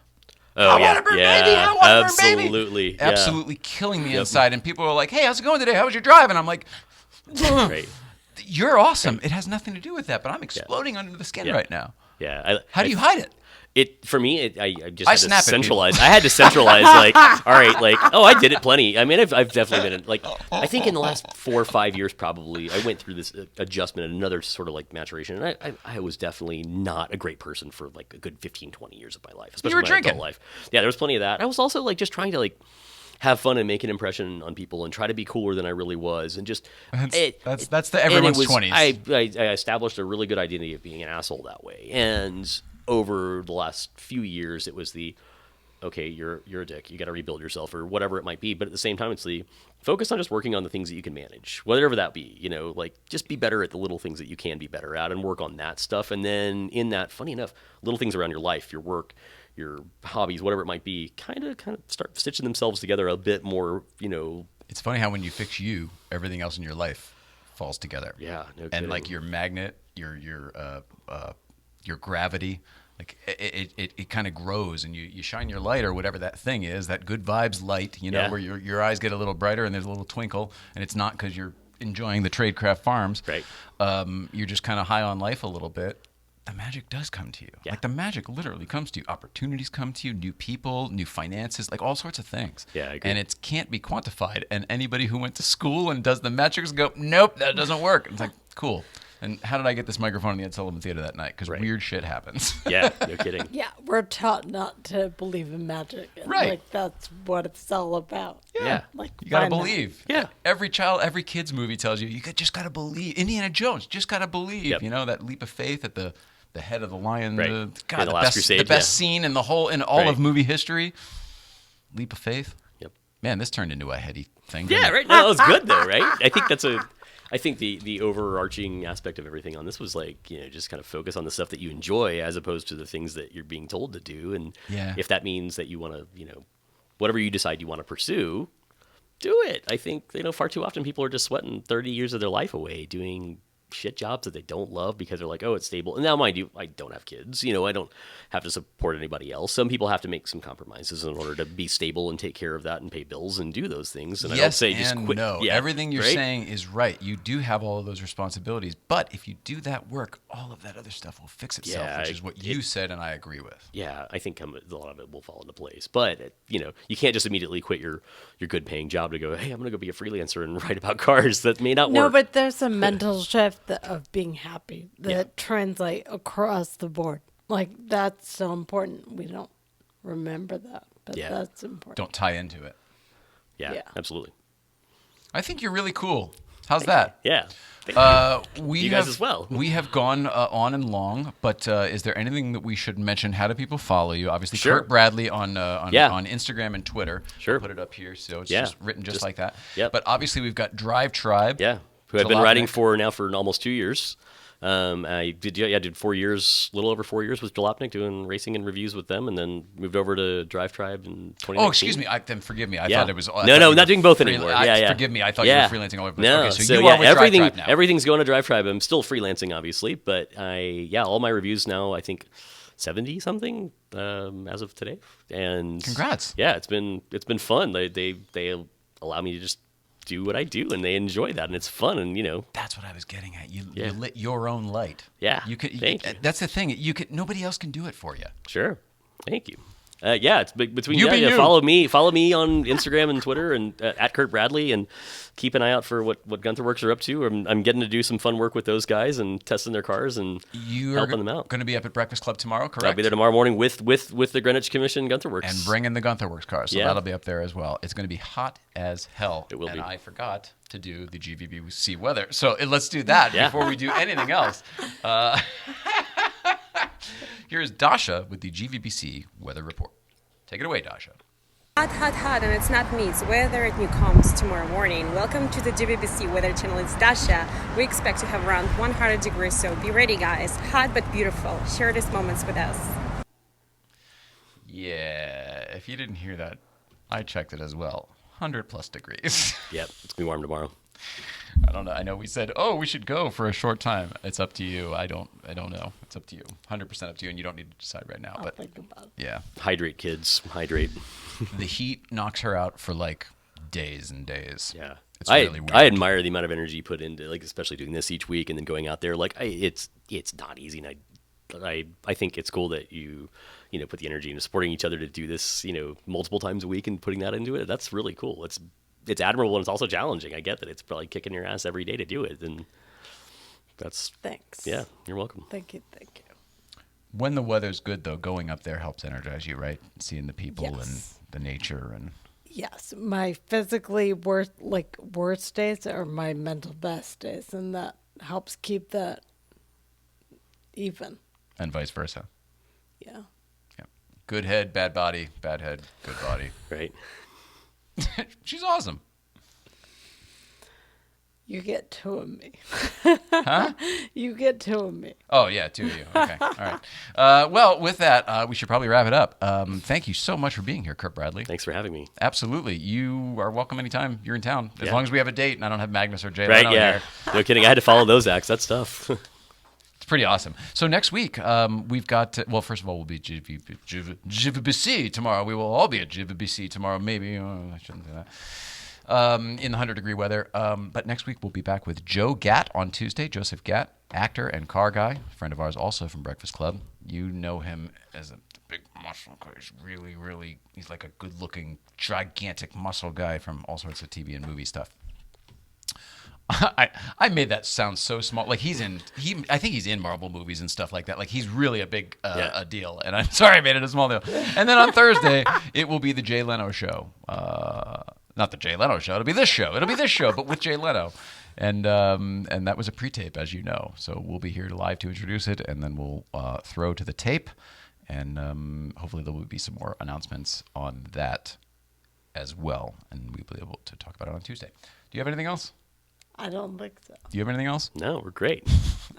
Oh, I yeah, want to burn yeah, baby. I want to burn baby. absolutely, yeah. Absolutely killing me inside. And people are like, "Hey, how's it going today? How was your drive?" And I'm like, Right. "You're awesome. It has nothing to do with that, but I'm exploding under the skin Yeah. right now." Yeah. How do you hide it? For me, I just I had to snap at people. centralize. I had to centralize, like, all right, like, oh, I did it plenty. I mean, I've definitely been in, like, I think in the last 4 or 5 years, probably, I went through this adjustment and another sort of like maturation. And I was definitely not a great person for like a good 15, 20 years of my life, especially were my drinking. adult life. Yeah, there was plenty of that. I was also like just trying to like have fun and make an impression on people and try to be cooler than I really was, and just That's the and everyone's it was, 20s. I established a really good identity of being an asshole that way, and over the last few years, it was okay, you're a dick. You got to rebuild yourself, or whatever it might be. But at the same time, it's focus on just working on the things that you can manage, whatever that be. Like just be better at the little things that you can be better at, and work on that stuff. And then in that, funny enough, little things around your life, your work, your hobbies, whatever it might be, kind of start stitching themselves together a bit more, It's funny how when you fix you, everything else in your life falls together. Yeah, no And kidding. like your magnet, your gravity, like it kind of grows, and you shine your light or whatever that thing is, that good vibes light, Yeah. where your eyes get a little brighter and there's a little twinkle, and it's not because you're enjoying the Tradecraft Farms. Right. You're just kind of high on life a little bit. The magic does come to you. Yeah. Like the magic literally comes to you. Opportunities come to you, new people, new finances, like all sorts of things. Yeah, I agree. And it can't be quantified. And anybody who went to school and does the metrics go, nope, that doesn't work. It's like, cool. And how did I get this microphone in the Ed Sullivan Theater that night? Because weird shit happens. Yeah, no kidding. Yeah, we're taught not to believe in magic. And, Right. Like, that's what it's all about. Yeah. Like, You gotta find that. believe. Yeah. Every kid's movie tells you, just gotta believe. Indiana Jones, just gotta believe. Yep. That leap of faith at the head of the lion. Right. God, Yeah, the Last Crusade, the best yeah. scene in all Right. of movie history. Leap of faith. Yep. Man, this turned into a heady thing. Yeah, didn't it? right. No, that was good though, right? I think the overarching aspect of everything on this was like, just kind of focus on the stuff that you enjoy as opposed to the things that you're being told to do. And Yeah. if that means that you want to, whatever you decide you want to pursue, do it. I think, far too often people are just sweating 30 years of their life away doing shit jobs that they don't love because they're like, oh, it's stable. And now, mind you, I don't have kids. I don't have to support anybody else. Some people have to make some compromises in order to be stable and take care of that and pay bills and do those things. And I don't Yes say just and quit. no. Yeah, Everything you're right? saying is right. You do have all of those responsibilities, but if you do that work, all of that other stuff will fix itself, Yeah, which is what you said, and I agree with. Yeah, I think a lot of it will fall into place. But, you can't just immediately quit your good paying job to go, hey, I'm going to go be a freelancer and write about cars. That may not work. No, but there's a mental shift of being happy that translate across the board. Like, that's so important. We don't remember that, but Yeah. that's important. Don't tie into it. Yeah, Yeah. absolutely. I think you're really cool. How's that? Yeah. We You have, guys as well. We have gone on and long, but is there anything that we should mention? How do people follow you? Obviously, Sure. Kurt Bradley on Yeah. on Instagram and Twitter. Sure. I'll put it up here, so it's Yeah. just written just like that. Yep. But obviously, we've got DriveTribe. Yeah, who I've been writing Jalopnik. for now for almost 2 years. I did 4 years, a little over 4 years with Jalopnik doing racing and reviews with them, and then moved over to DriveTribe in 2019. Oh, excuse me. Then forgive me. I Yeah. thought it was. I No, thought no, you not were doing both anymore. Yeah. Forgive me. I thought Yeah. you were freelancing all over the place. No, Okay, so you are with everything, DriveTribe now. everything's going to DriveTribe. I'm still freelancing, obviously, but all my reviews now, I think 70 something as of today. And Congrats. Yeah, it's been fun. They allow me to just do what I do, and they enjoy that, and it's fun, and That's what I was getting at. You Yeah. lit your own light. Yeah. You could. Thank you. That's the thing. Nobody else can do it for you. Sure. Thank you. It's between You be you. Follow me on Instagram and Twitter and at Kurt Bradley, and keep an eye out for what Guntherwerks are up to. I'm getting to do some fun work with those guys and testing their cars and You helping are them out. going to be up at Breakfast Club tomorrow, correct? I'll be there tomorrow morning with the Greenwich Commission Guntherwerks. And bring in the Guntherwerks car, so Yeah. that'll be up there as well. It's going to be hot as hell. It will and be. I forgot to do the GVBC weather, so let's do that Yeah. before we do anything else. Here's Dasha with the GVBC weather report. Take it away, Dasha. Hot, and it's not me, it's weather at Newcombs tomorrow morning. Welcome to the GVBC Weather Channel, it's Dasha. We expect to have around 100 degrees, so be ready, guys. Hot but beautiful. Share these moments with us. Yeah, if you didn't hear that, I checked it as well. 100+ degrees. Yep, it's gonna be warm tomorrow. I don't know. I know we said, we should go for a short time. It's up to you. I don't know. It's up to you. 100% up to you, and you don't need to decide right now. I'll But think about it. yeah, Hydrate, kids. Hydrate. the heat knocks her out for like days and days. Yeah. It's I really weird. I admire the amount of energy you put into, like, especially doing this each week and then going out there. Like, it's not easy, and I think it's cool that you put the energy into supporting each other to do this, multiple times a week and putting that into it. That's really cool. It's admirable, and it's also challenging. I get that it's probably kicking your ass every day to do it, and that's Thanks. yeah. You're welcome. Thank you. When the weather's good, though, going up there helps energize you, right? Seeing the people Yes. and the nature and Yes, my physically worst days are my mental best days, and that helps keep that even. vice versa. Yeah. Yeah. Good head, bad body. Bad head, good body. Right. She's awesome. You get two of me. Huh? You get two of me. Oh, yeah, two of you. Okay. All right. Well, with that, we should probably wrap it up. Thank you so much for being here, Kurt Bradley. Thanks for having me. Absolutely. You are welcome anytime you're in town, as Yeah. long as we have a date and I don't have Magnus or Jay Right? Leno Yeah. here. No kidding. I had to follow those acts. That's tough. It's pretty awesome. So next week, we've got, well, first of all, we'll be GVBC tomorrow. We will all be at GVBC tomorrow, maybe. I shouldn't say that. In the 100-degree weather. But next week, we'll be back with Joe Gatt on Tuesday. Joseph Gatt, actor and car guy, a friend of ours also from Breakfast Club. You know him as a big muscle guy. He's really, he's like a good-looking, gigantic muscle guy from all sorts of TV and movie stuff. I made that sound so small. Like I think he's in Marvel movies and stuff like that. Like he's really a big a deal. And I'm sorry I made it a small deal. And then on Thursday, it will be the Jay Leno show. Not the Jay Leno show. It'll be this show. It'll be this show, but with Jay Leno. And that was a pre-tape, as you know. So we'll be here live to introduce it, and then we'll throw to the tape. And hopefully there will be some more announcements on that as well. And we'll be able to talk about it on Tuesday. Do you have anything else? I don't think so. Do you have anything else? No, we're great.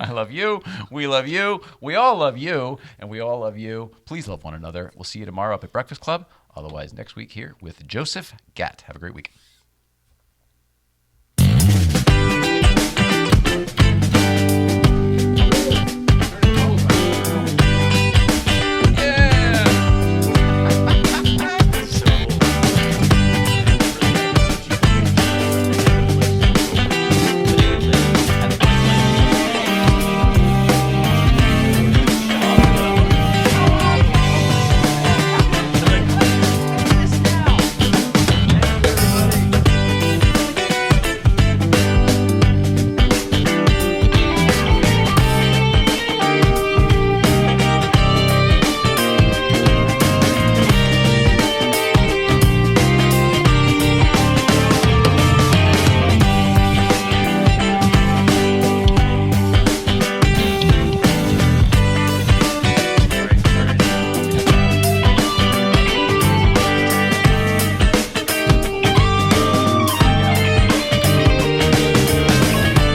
I love you. We love you. We all love you. And we all love you. Please love one another. We'll see you tomorrow up at Breakfast Club. Otherwise, next week here with Joseph Gatt. Have a great week.